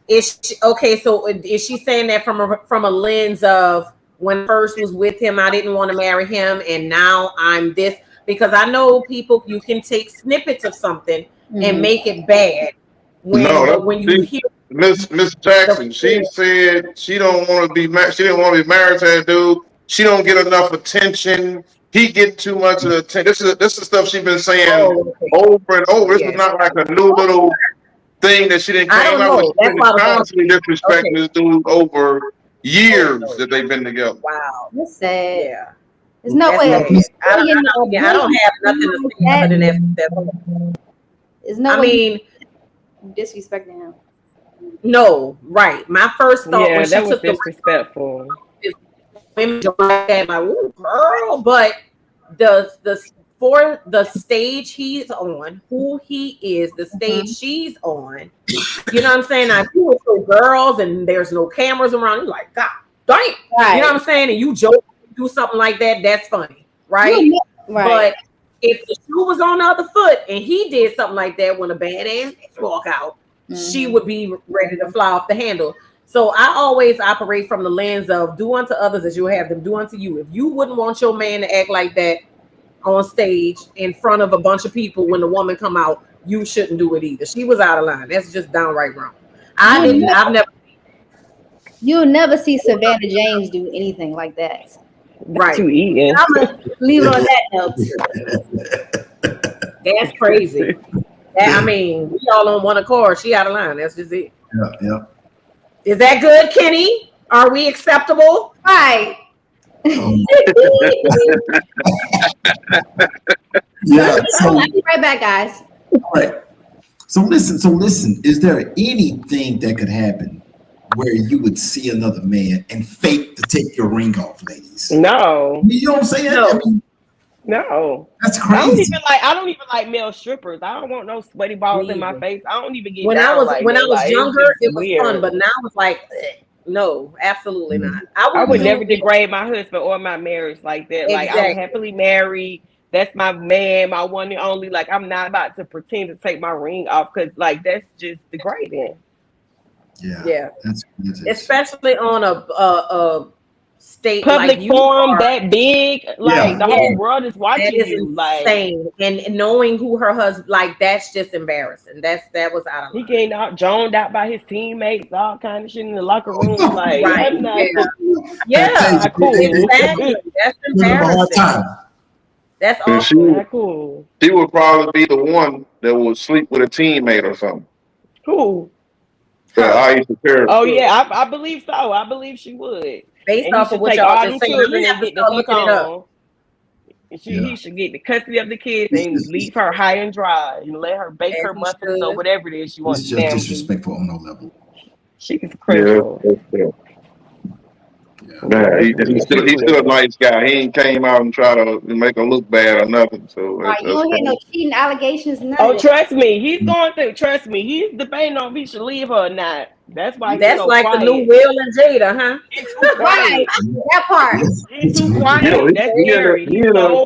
Is she, okay? So is she saying that from a lens of when I first was with him, I didn't want to marry him, and now I'm this? Because I know people, you can take snippets of something and make it bad. When you hear Miss Jackson, she said she don't want to be married. She didn't want to be married to that dude. She don't get enough attention. He get too much of the attention. This is stuff she's been saying over and over. This is not like a new little thing that she didn't came out with. She's been constantly disrespecting this dude over years that they've been together. Wow, That's sad. yeah. There's no way. I don't have nothing to say other than that. There's no I way mean, disrespecting him. no, right. My first thought Yeah, when she that was took the disrespectful. women like that, like, ooh, girl, but for the stage he's on, who he is, the stage she's on, you know what I'm saying? Now, if you were for girls and there's no cameras around, you're like, God damn, Right. you know what I'm saying? And you joke, do something like that, that's funny, right? Right. But if the shoe was on the other foot and he did something like that when a badass bitch walk out, she would be ready to fly off the handle. So I always operate from the lens of do unto others as you have them do unto you. If you wouldn't want your man to act like that on stage in front of a bunch of people when the woman come out, you shouldn't do it either. She was out of line. That's just downright wrong. I've never. You'll never see Savannah James do anything like that. Right. You eating. I'm gonna leave it on that note. That's crazy. I mean, we all on one accord. She out of line. That's just it. Yeah. Is that good, Kenny? Are we acceptable? Right. Yeah. So, I'll be right back, guys. all right. So listen. Is there anything that could happen where you would see another man and fake to take your ring off, ladies? No. You know what I'm saying? No. I mean, No. that's I don't crazy. even like male strippers. I don't want no sweaty balls in my face. I don't even get When down I was like when that. I was Like, younger, just it was weird. fun, but now it's like, no, absolutely not. I would never degrade my husband or my marriage like that. Like, I'm Exactly. happily married. That's my man, my one and only. Like, I'm not about to pretend to take my ring off because, like, that's just degrading. Yeah. Yeah, That's crazy. especially on state public like you forum are, that big, like the whole world is watching that is you. Like, insane. And knowing who her husband, like that's just embarrassing. That was out of he line. getting out joned out by his teammates, all kind of shit in the locker room. Like, Right, I'm not, yeah, not cool. exactly. That's embarrassing. That's And awful. Not cool. she would probably be the one that would sleep with a teammate or something. Cool. Aisha Paris. Oh yeah, I believe so. I believe she would. Based And off he of should what take y'all all just these saying, children I'm and gonna get the have to fuck start looking it up. on. And he should get the custody of the kids and leave her high and dry and let her bake her muffins or whatever it is she wants. It's just disrespectful on no level. She's criminal. Yeah, he's still a nice guy. He ain't came out and try to make her look bad or nothing. So Right, you don't hear no cheating allegations, nothing. Oh, trust me, he's going through. Trust me, he's debating on if he should leave her or not. That's why he's That's so like quiet. the new Will and Jada, huh? Right, that part. He's too quiet. You know, That's scary.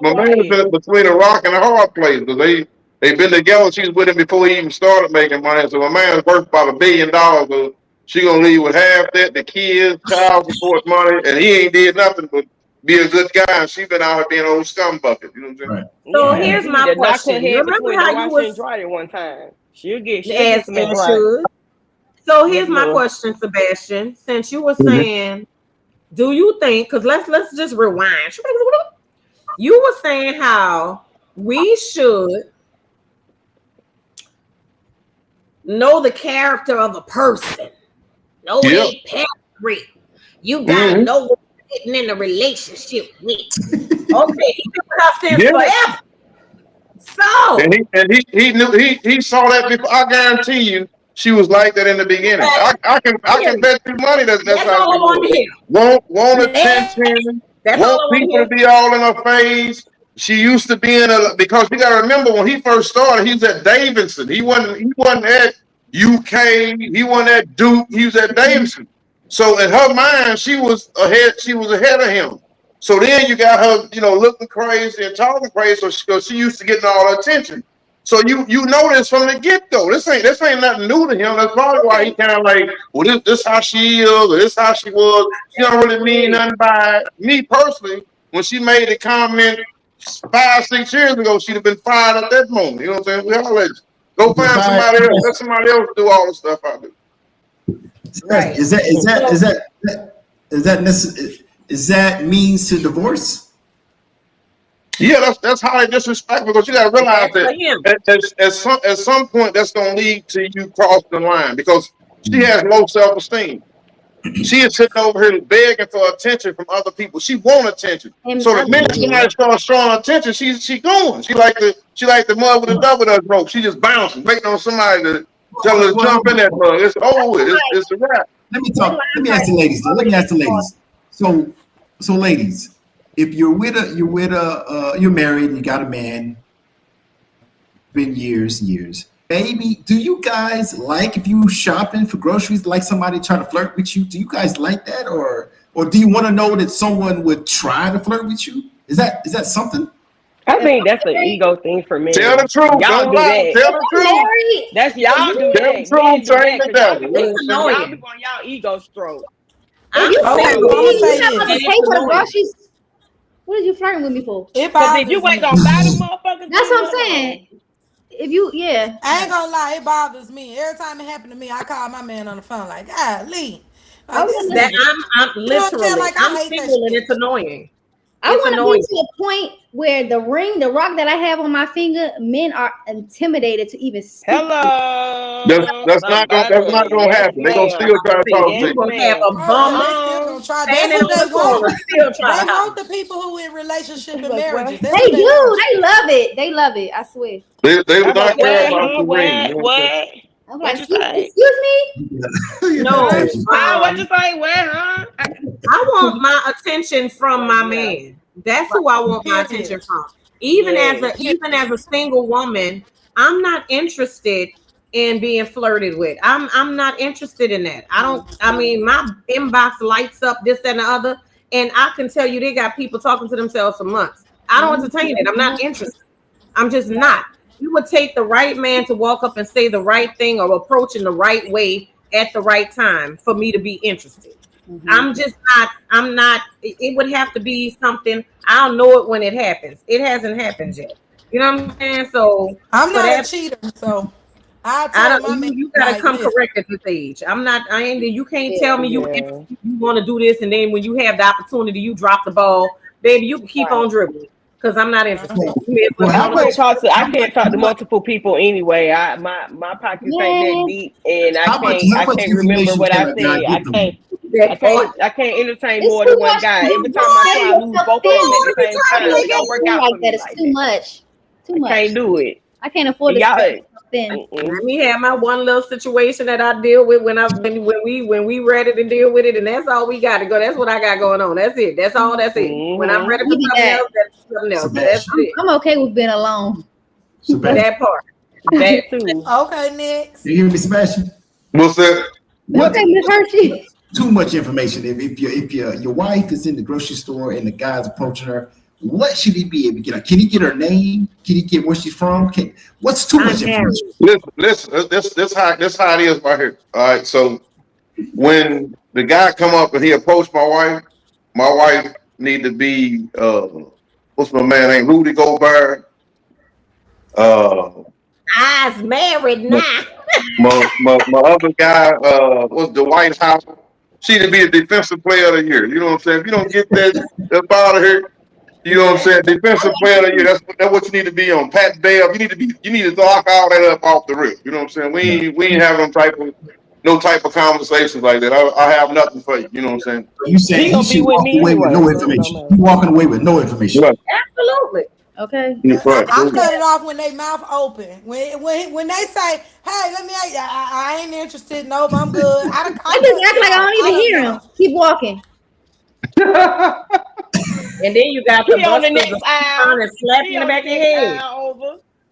my man is between a rock and a hard place because they've been together. She's with him before he even started making money. So my man's worth about $1 billion. So she gonna leave with half that, the kids, child support money, and he ain't did nothing but be a good guy. And she been out here being an old scumbucket. You know what I'm saying? So here's my question. Remember how you was right at one time? She'll get as some and right. should. So here's my Yeah. question, Sebastian. Since you were saying, do you think? Because let's just rewind. You were saying how we should know the character of a person. Know their pedigree. You gotta know what you're getting in a relationship with. Okay, he been with us since forever. So and he saw that before. I guarantee you, she was like that in the beginning. I can bet you money that's how all I she want to hear. want attention. That's all I Want want to people hear. to be all in her face. She used to be because you gotta remember when he first started, he was at Davidson. He wasn't at UK, he wasn't at Duke, he was at Davidson. So in her mind, she was ahead of him. So then you got her, looking crazy and talking crazy. So she used to getting all the attention. So you know this from the get-go. This ain't nothing new to him. That's probably why he kind of like, well, this how she is, or this how she was. She don't really mean nothing by it. Me personally, when she made the comment 5-6 years ago, she'd have been fired at that moment. You know what I'm saying? We always go find somebody else. Let somebody else do all the stuff I do. Right. Is that means to divorce? Yeah, that's highly disrespectful because you got to realize that at some point that's going to lead to you crossing the line because she has low self-esteem. She is sitting over here begging for attention from other people. She wants attention. So the minute somebody starts showing attention, she going. She like the mud with the double dutch rope. She just bouncing, waiting on somebody to tell her to jump in that mud. It's over with. It's a wrap. Let me ask the ladies. So ladies, if you're married and you got a man, been years and years. Baby, do you guys like if you shopping for groceries, like somebody try to flirt with you? Do you guys like that, or do you want to know that someone would try to flirt with you? Is that something? I think that's an ego thing for men. Tell the truth. Y'all do that. Tell the truth. That's y'all do Tell that. the truth. Shame the devil. Y'all be on y'all ego stroke. What are you flirting with me for? Because if you ain't gonna buy the motherfuckers, that's what I'm saying. If you, I ain't gonna lie, it bothers me. Every time it happened to me, I call my man on the phone like, golly. I'm literally, I'm single and it's annoying. I want to get to a point where the rock that I have on my finger, men are intimidated to even speak. Hello. That's not gonna happen. They're gonna still try to talk to you. You're gonna have a bum standing on the corner, still trying to want the people who in relationship and marriages. They do. They love it. They love it. I swear. They would not care about the ring. What? I'm like, excuse me? No. What you say? Where, huh? I want my attention from my man. That's who I want my attention from. Even as a single woman, I'm not interested in being flirted with. I'm not interested in that. My inbox lights up this and the other, and I can tell you they got people talking to themselves for months. I don't entertain it. I'm not interested. I'm just not. You would take the right man to walk up and say the right thing or approach in the right way at the right time for me to be interested. I'm just not. I'm not. It would have to be something. I'll know it when it happens. It hasn't happened yet. You know what I'm saying? So I'm not a cheater, so I don't. my man You gotta like come this. correct at this age. I'm not. I ain't. You can't tell me you want to do this, and then when you have the opportunity, you drop the ball, baby. You can keep on dribbling because I'm not interested. I can't talk to multiple people anyway. My pockets ain't that deep, and I can't remember what I said. I can't entertain more than one guy. Every time I try to lose both of them at the same time, it don't work out for me that. It's like too much. Too much. I can't do it. I can't afford to spend something. Let me have my one little situation that I deal with when we ready to deal with it, and that's all we got to go. That's what I got going on. That's it. That's all. That's it. When I'm ready for something else, that's something else. That's it. I'm okay with being alone. That part. That too. Okay, next. You hear me, Sebastian? What's that? Okay, Miss Hershey. Too much information. If your wife is in the grocery store and the guy's approaching her, what should he be able to get? Can he get her name? Can he get where she's from? What's too much information? Listen. This how it is right here. All right. So when the guy come up and he approached my wife need to be what's my man name? Rudy Gobert. I's married now. my other guy was Dwight Howard. She to be a defensive player of the year. You know what I'm saying? If you don't get that up out of here, you know what I'm saying? Defensive player of the year. That's what you need to be on. Pat Bell. You need to lock all that up off the rip. You know what I'm saying? We ain't having no type of conversations like that. I have nothing for you. You know what I'm saying? You saying he should walk away with no information? You walking away with no information? Right. Absolutely. Okay. Right. I cut it off when they mouth open. When they say, "Hey, let me," I ain't interested. Nope, I'm good. I just act like I don't even hear him. Keep walking. And then you got on the next aisle and slap you in the back of your head.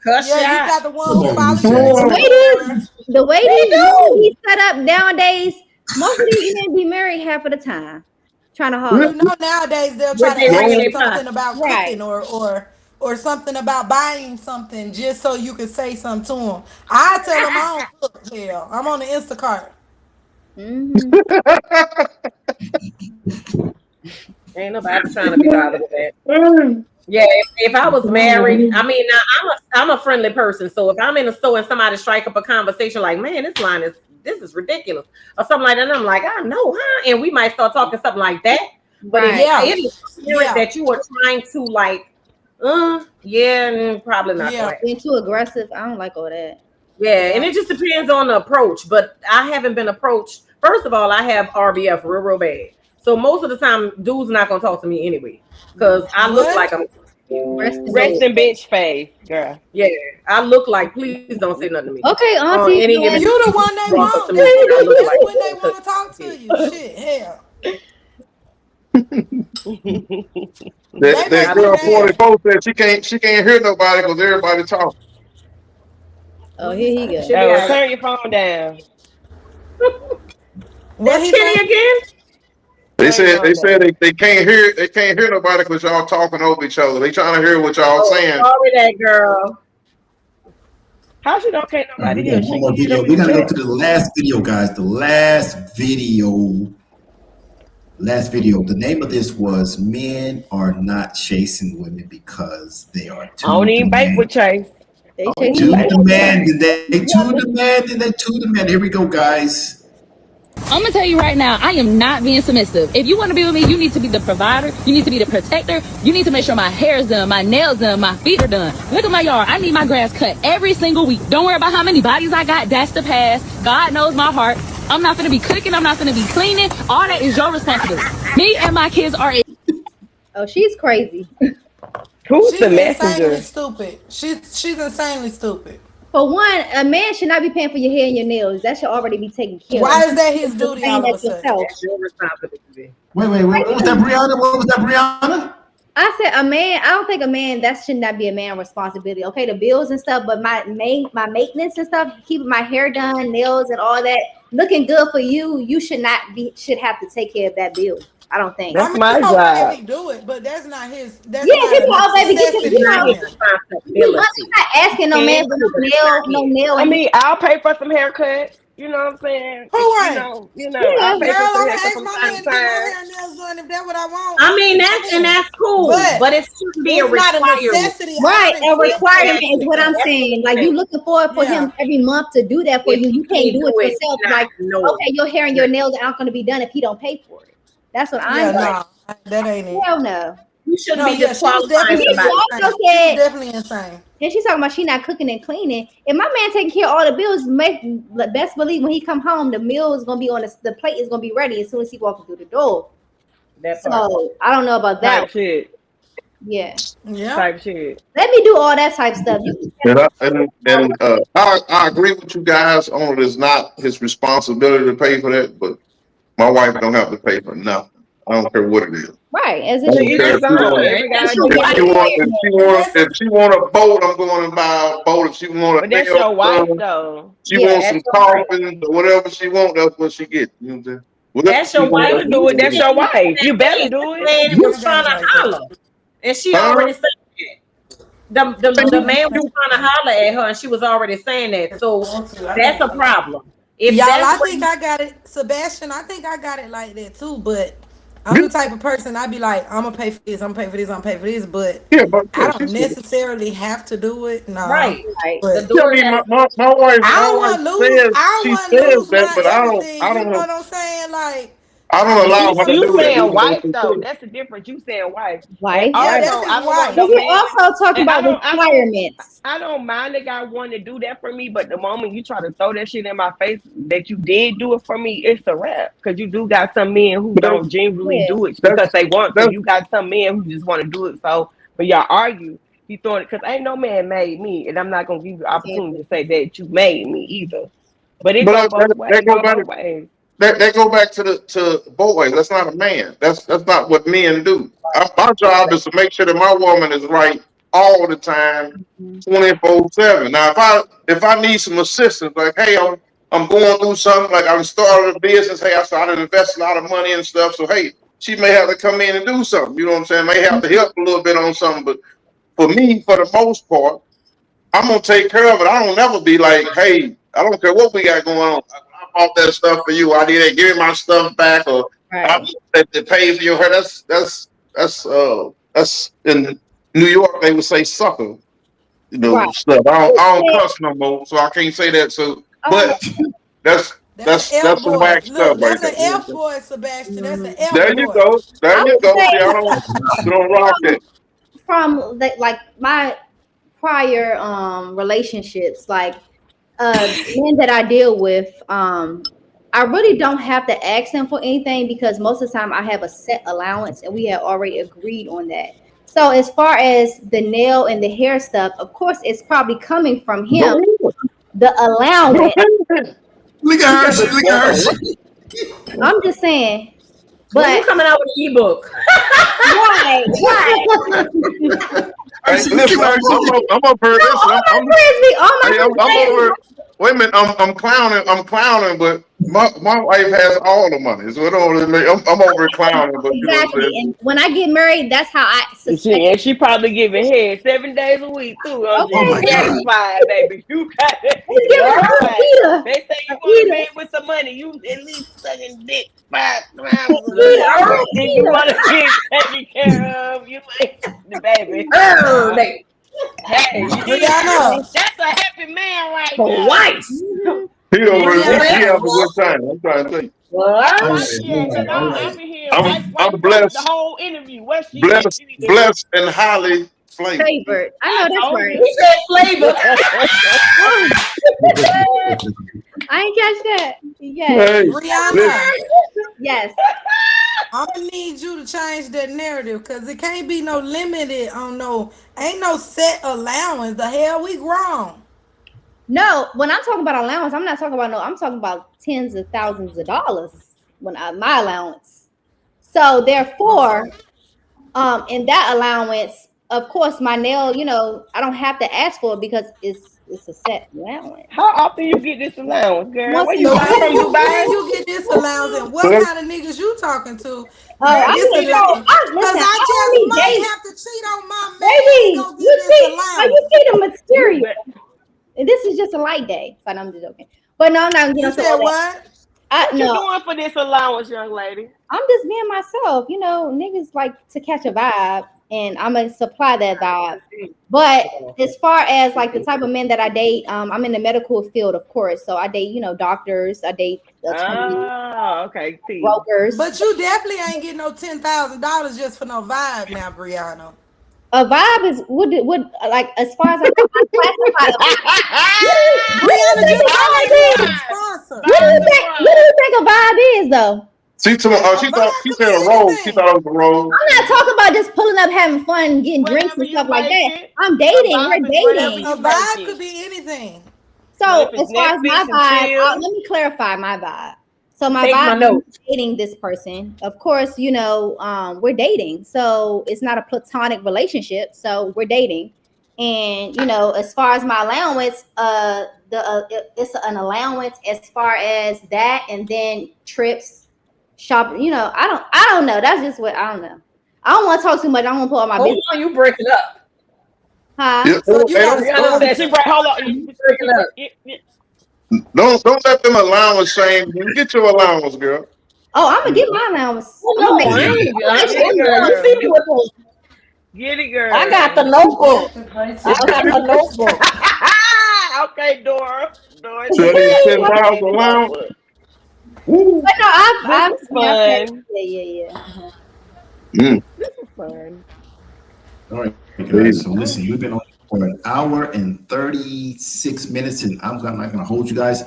Cuss you got the one who follows the way he set up nowadays. Most of these men be married half of the time, trying to haul. You know, nowadays they'll try to ask something about cooking or something about buying something just so you can say something to them. I tell them I don't cook. Hell, I'm on the Instacart. Ain't nobody trying to be bothered with that. Yeah, if I was married, I mean, now I'm a friendly person. So if I'm in a store and somebody strike up a conversation like, "Man, this is ridiculous," or something like that, and I'm like, "I know, huh?" And we might start talking something like that. But if it is that you are trying to like, probably not. Yeah, being too aggressive, I don't like all that. Yeah, and it just depends on the approach. But I haven't been approached. First of all, I have RBF real bad. So most of the time, dudes not gonna talk to me anyway, because I look like I'm resting bitch face, girl. Yeah, I look like. Please don't say nothing to me. Okay, Auntie, you the one they want. That's when they want to talk to you. Shit, hell. That girl 44 said she can't hear nobody because everybody talking. Oh, here he goes. Turn your phone down. What's Kenny again? They said they can't hear nobody because y'all talking over each other. They trying to hear what y'all saying. Sorry, that girl. How she don't care nobody hear? We gotta go to the last video, guys. The last video. The name of this was "Men Are Not Chasing Women Because They Are Too." I don't even bake with Chase. Too demanding. They too demanding. Here we go, guys. I'm gonna tell you right now, I am not being submissive. If you want to be with me, you need to be the provider. You need to be the protector. You need to make sure my hair is done, my nails done, my feet are done. Look at my yard. I need my grass cut every single week. Don't worry about how many bodies I got. That's the past. God knows my heart. I'm not gonna be cooking. I'm not gonna be cleaning. All that is your responsibility. Me and my kids are. Oh, she's crazy. Who's the messenger? Insanely stupid. She's insanely stupid. For one, a man should not be paying for your hair and your nails. That should already be taken care of. Why is that his duty all of a sudden? That's your responsibility. Wait. What was that, Brianna? I said a man. I don't think a man. That should not be a man responsibility. Okay, the bills and stuff, but my maintenance and stuff, keeping my hair done, nails and all that, looking good for you. You should have to take care of that bill. I don't think. That's my job. He do it, but that's not his. That's people always not his responsibility. I'm not asking no man for no nail. I mean, I'll pay for some haircut. You know what I'm saying? Who You ain't? know, Yeah, I pay Girl, for some I'm haircut ask from my time man to to get my time. hair and nails done if that's what I want. I mean, that's cool, but it shouldn't be a It's not a requirement. necessity. Right, I a don't expect requirement that. is what I'm saying. Like you looking forward for Yeah. him every month to do that for If you. he You can't can't do it do it, yourself. nah, Like, no. okay, your hair and your nails aren't going to be done if he don't pay for it. That's what Yeah, I'm saying. no, that ain't it. Hell no. You shouldn't No, be yeah, she was disqualifying And then definitely she somebody. also insane. She was said, definitely insane. and she's talking about she not cooking and cleaning. If my man taking care of all the bills, best believe when he come home, the meal is gonna be on the plate is gonna be ready as soon as he walks through the door. That part. So I don't know about that. Type shit. Yeah. Yeah. Type shit. Let me do all that type stuff. You I agree with you guys on it. It's not his responsibility to pay for that, but my wife don't have to pay for nothing. I don't care what it is. right, as I it don't should care be. if she want Every guy That's do your what if he wife. she want a boat, I'm going to buy a boat. If she want a But that's nail your wife done, though. she Yeah, wants some coffins or whatever she want, that's what she get. You know what I'm saying? Whatever That's she your want, wife. that's Do what it. she That's get. your wife. You better do The it. man was trying to holler, and she Huh? already said that. The man was trying to holler at her, and she was already saying that. So that's a problem. If Y'all, that's I what think I got it. Sebastian, I think I got it like that too, but I'm the type of person I be like, I'm gonna pay for this, I'm gonna pay for this, I'm gonna pay for this, but Yeah, but I don't necessarily have to do it. No. right, But Yeah, I mean, my wife I don't always want to lose. says I don't she want to says lose that, my but everything. I You know don't what I'm saying? Like, I don't allow her to You do it. saying Even though wife she though? says. That's the difference. You saying wife. Wife, And yeah, also, that's his I don't want wife. no But we man. also talk And about requirements. I don't mind the guy wanting to do that for me, but the moment you try to throw that shit in my face that you did do it for me, it's a wrap. Because you do got some men who don't genuinely do it because they want to. You got some men who just want to do it. So when y'all argue, he throwing it because ain't no man made me, and I'm not gonna give you the opportunity to say that you made me either. But it go both ways. That go back. That go back to boys. That's not a man. That's not what men do. My job is to make sure that my woman is right all the time, 24/7. Now, if I need some assistance, like hey, I'm going through something, like I started a business. Hey, I started investing a lot of money and stuff. So hey, she may have to come in and do something. You know what I'm saying? May have to help a little bit on something, but for me, for the most part, I'm gonna take care of it. I don't never be like, hey, I don't care what we got going on. I bought that stuff for you. I need to give me my stuff back, or I to pay for your hair. That's in New York. They would say sucker, stuff. I don't cuss no more, so I can't say that. So, but that's F some boy. whack stuff Look, right that's there. an F boy, Sebastian. That's an F There boy. you go. There you go. See, I don't rock it. From like my prior relationships, like men that I deal with, I really don't have to ask them for anything because most of the time I have a set allowance and we have already agreed on that. So as far as the nail and the hair stuff, of course it's probably coming from him. The allowance. Look at her. Look at her. I'm just saying. But But you coming out with an ebook. Right. Hey, listen, I'm up here. Listen, I'm over. Wait a minute, I'm clowning, but my wife has all the money. So I'm over clowning, but you know what I'm Exactly. saying? And when I get married, that's how I suspect. And she probably giving head 7 days a week too. Okay. Satisfied, baby. You got it. They say you want a man with some money. You at least sucking dick 5 times a week. If you want to get taken care of, you like the baby. Hey, that's a happy man right there. White. He have a good time. I'm trying to tell you. I'm blessed. The whole interview. What's she blessed and highly flavored. I know that's right. He said flavor. I ain't catch that. Yes. Hey, Rihanna. Yes. I'm gonna need you to change that narrative because it can't be no limited on ain't no set allowance. The hell we grown. No, when I'm talking about allowance, I'm not talking about I'm talking about tens of thousands of dollars my allowance. So therefore, in that allowance, of course, my nail, I don't have to ask for it because it's a set allowance. How often you get this allowance, girl? Where you When from, Dubai? you get this allowance and what kind of niggas you talking to? I just might have to cheat on my man. Baby, you see the material. And this is just a light day. But I'm just joking. But no, I'm not You gonna said what? What you No, doing for this allowance, young lady? I'm just being myself. You know, niggas like to catch a vibe, and I'm gonna supply that vibe. But as far as like the type of men that I date, I'm in the medical field, of course. So I date, doctors. I date attorneys, Okay. See. brokers. But you definitely ain't getting no $10,000 just for no vibe now, Brianna. A vibe is would like as far as I classify. Brianna just got a sponsor. What do you think a vibe is, though? She said a rose. She thought it was a rose. I'm not talking about just pulling up, having fun, getting drinks and stuff like that. I'm dating. We're dating. A vibe could be anything. So as far as my vibe, let me clarify my vibe. So my vibe is dating this person. Of course, we're dating. So it's not a platonic relationship. So we're dating. And, as far as my allowance, it's an allowance as far as that. And then trips, shopping, I don't know. That's just what, I don't know. I don't want to talk too much. I don't want to pull out my business. Hold on, you break it up. Huh? Yeah. So you Hold on. You break it up. Don't let them allowance shame you. Get your allowance, girl. Oh, I'm gonna get my allowance. Get it, girl. I got the notebook. Okay, Dora. $10,000 allowance. But no, I've fun. Yeah. This is fun. All right, guys. So listen, we've been on for an hour and 36 minutes, and I'm not going to hold you guys.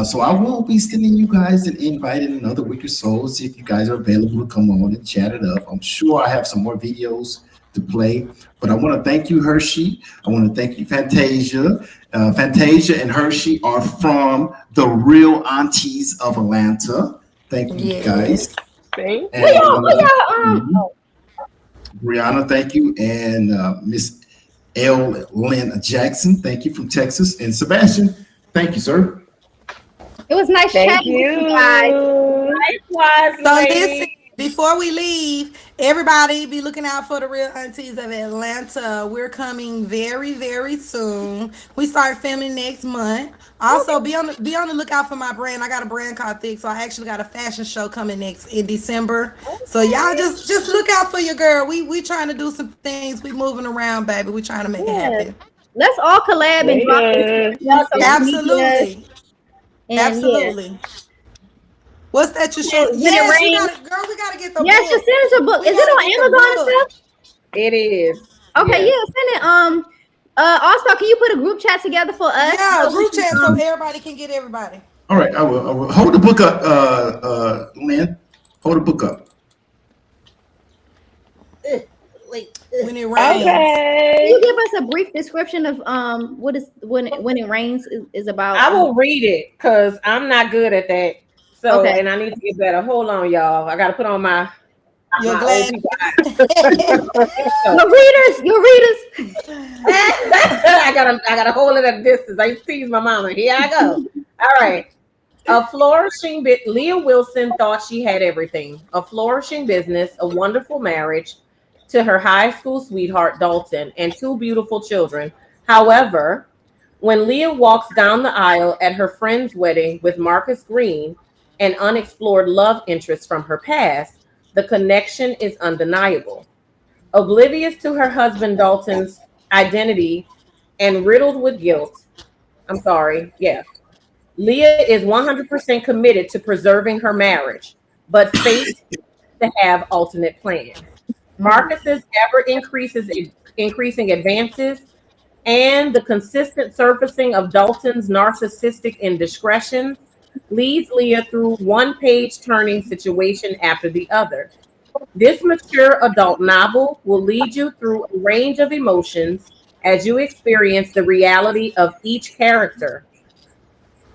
So I will be sending you guys an invite in another week or so. See if you guys are available to come on and chat it up. I'm sure I have some more videos to play, but I want to thank you, Hershey. I want to thank you, Fantasia. Fantasia and Hershey are from the Real Aunties of Atlanta. Thank you, guys. Thank you. Brianna, thank you. And Miss L. Lynn Jackson, thank you from Texas. And Sebastian, thank you, sir. It was nice chatting with you guys. Likewise, So listen, before we leave, everybody be looking out for the Real Aunties of Atlanta. We're coming very, very soon. We start filming next month. Also, be on the lookout for my brand. I got a brand called Thick, so I actually got a fashion show coming next in December. So y'all just look out for your girl. We trying to do some things. We moving around, baby. We trying to make it happen. Let's all collab and drop it. Absolutely. Absolutely. What's that you show? Yes, we gotta get the Yes, book. just send us a book. Is it on Amazon and stuff? It is. Okay, yeah, send it. Also, can you put a group chat together for us? Yeah, group chat so everybody can get everybody. All right, I will hold the book up, Lynn. Hold the book up. When it rains. Can you give us a brief description of what is when it rains is about? I will read it because I'm not good at that. So Okay. and I need to get better. Hold on, y'all. I gotta put on my Your my glass. Your readers. I gotta hold it at a distance. I tease my mama. Here I go. All right. A flourishing Leah Wilson thought she had everything. A flourishing business, a wonderful marriage to her high school sweetheart Dalton, and 2 beautiful children. However, when Leah walks down the aisle at her friend's wedding with Marcus Green, an unexplored love interest from her past, the connection is undeniable. Oblivious to her husband Dalton's identity and riddled with guilt, Leah is 100% committed to preserving her marriage, but faced to have alternate plans. Marcus's increasing advances and the consistent surfacing of Dalton's narcissistic indiscretions leads Leah through one-page turning situation after the other. This mature adult novel will lead you through a range of emotions as you experience the reality of each character.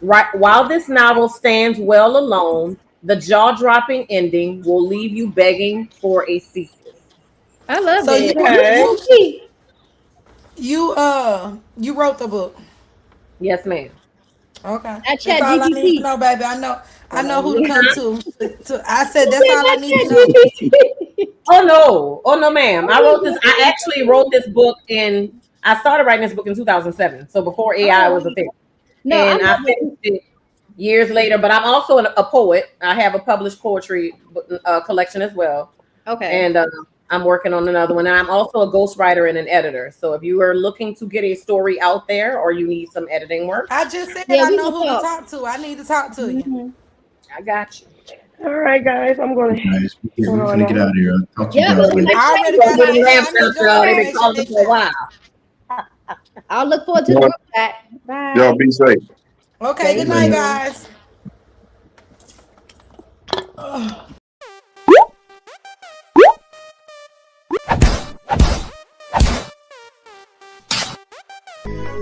Right, while this novel stands well alone, the jaw-dropping ending will leave you begging for a sequel. I love So it. You wrote the book. Yes, ma'am. Okay. That's That's all I need to know, baby. I know who to come to. I said that's all I need to know. Oh no, ma'am. I actually wrote this book I started writing this book in 2007. So before AI was a thing. No, and I finished it years later. But I'm also a poet. I have a published poetry collection as well. Okay. And I'm working on another one. And I'm also a ghostwriter and an editor. So if you are looking to get a story out there or you need some editing work, I just said Yeah, I we know can who to talk. talk to. I need to talk to you. I got you. All right, guys, I'm going to. Guys, we're gonna get out of here. I'll talk to you Yeah, guys but later. I already got They've my been calling for a while. I'll look forward to the group chat. Bye. Y'all be safe. Okay, good night, guys.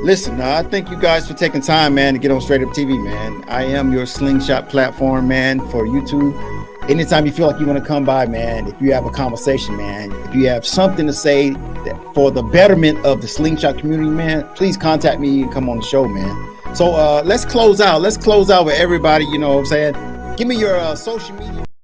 Listen, I thank you guys for taking time, man, to get on Straight Up TV, man. I am your slingshot platform, man, for YouTube. Anytime you feel like you want to come by, man, if you have a conversation, man, if you have something to say that for the betterment of the slingshot community, man, please contact me and come on the show, man. So let's close out. Let's close out with everybody, you know what I'm saying? Give me your social media.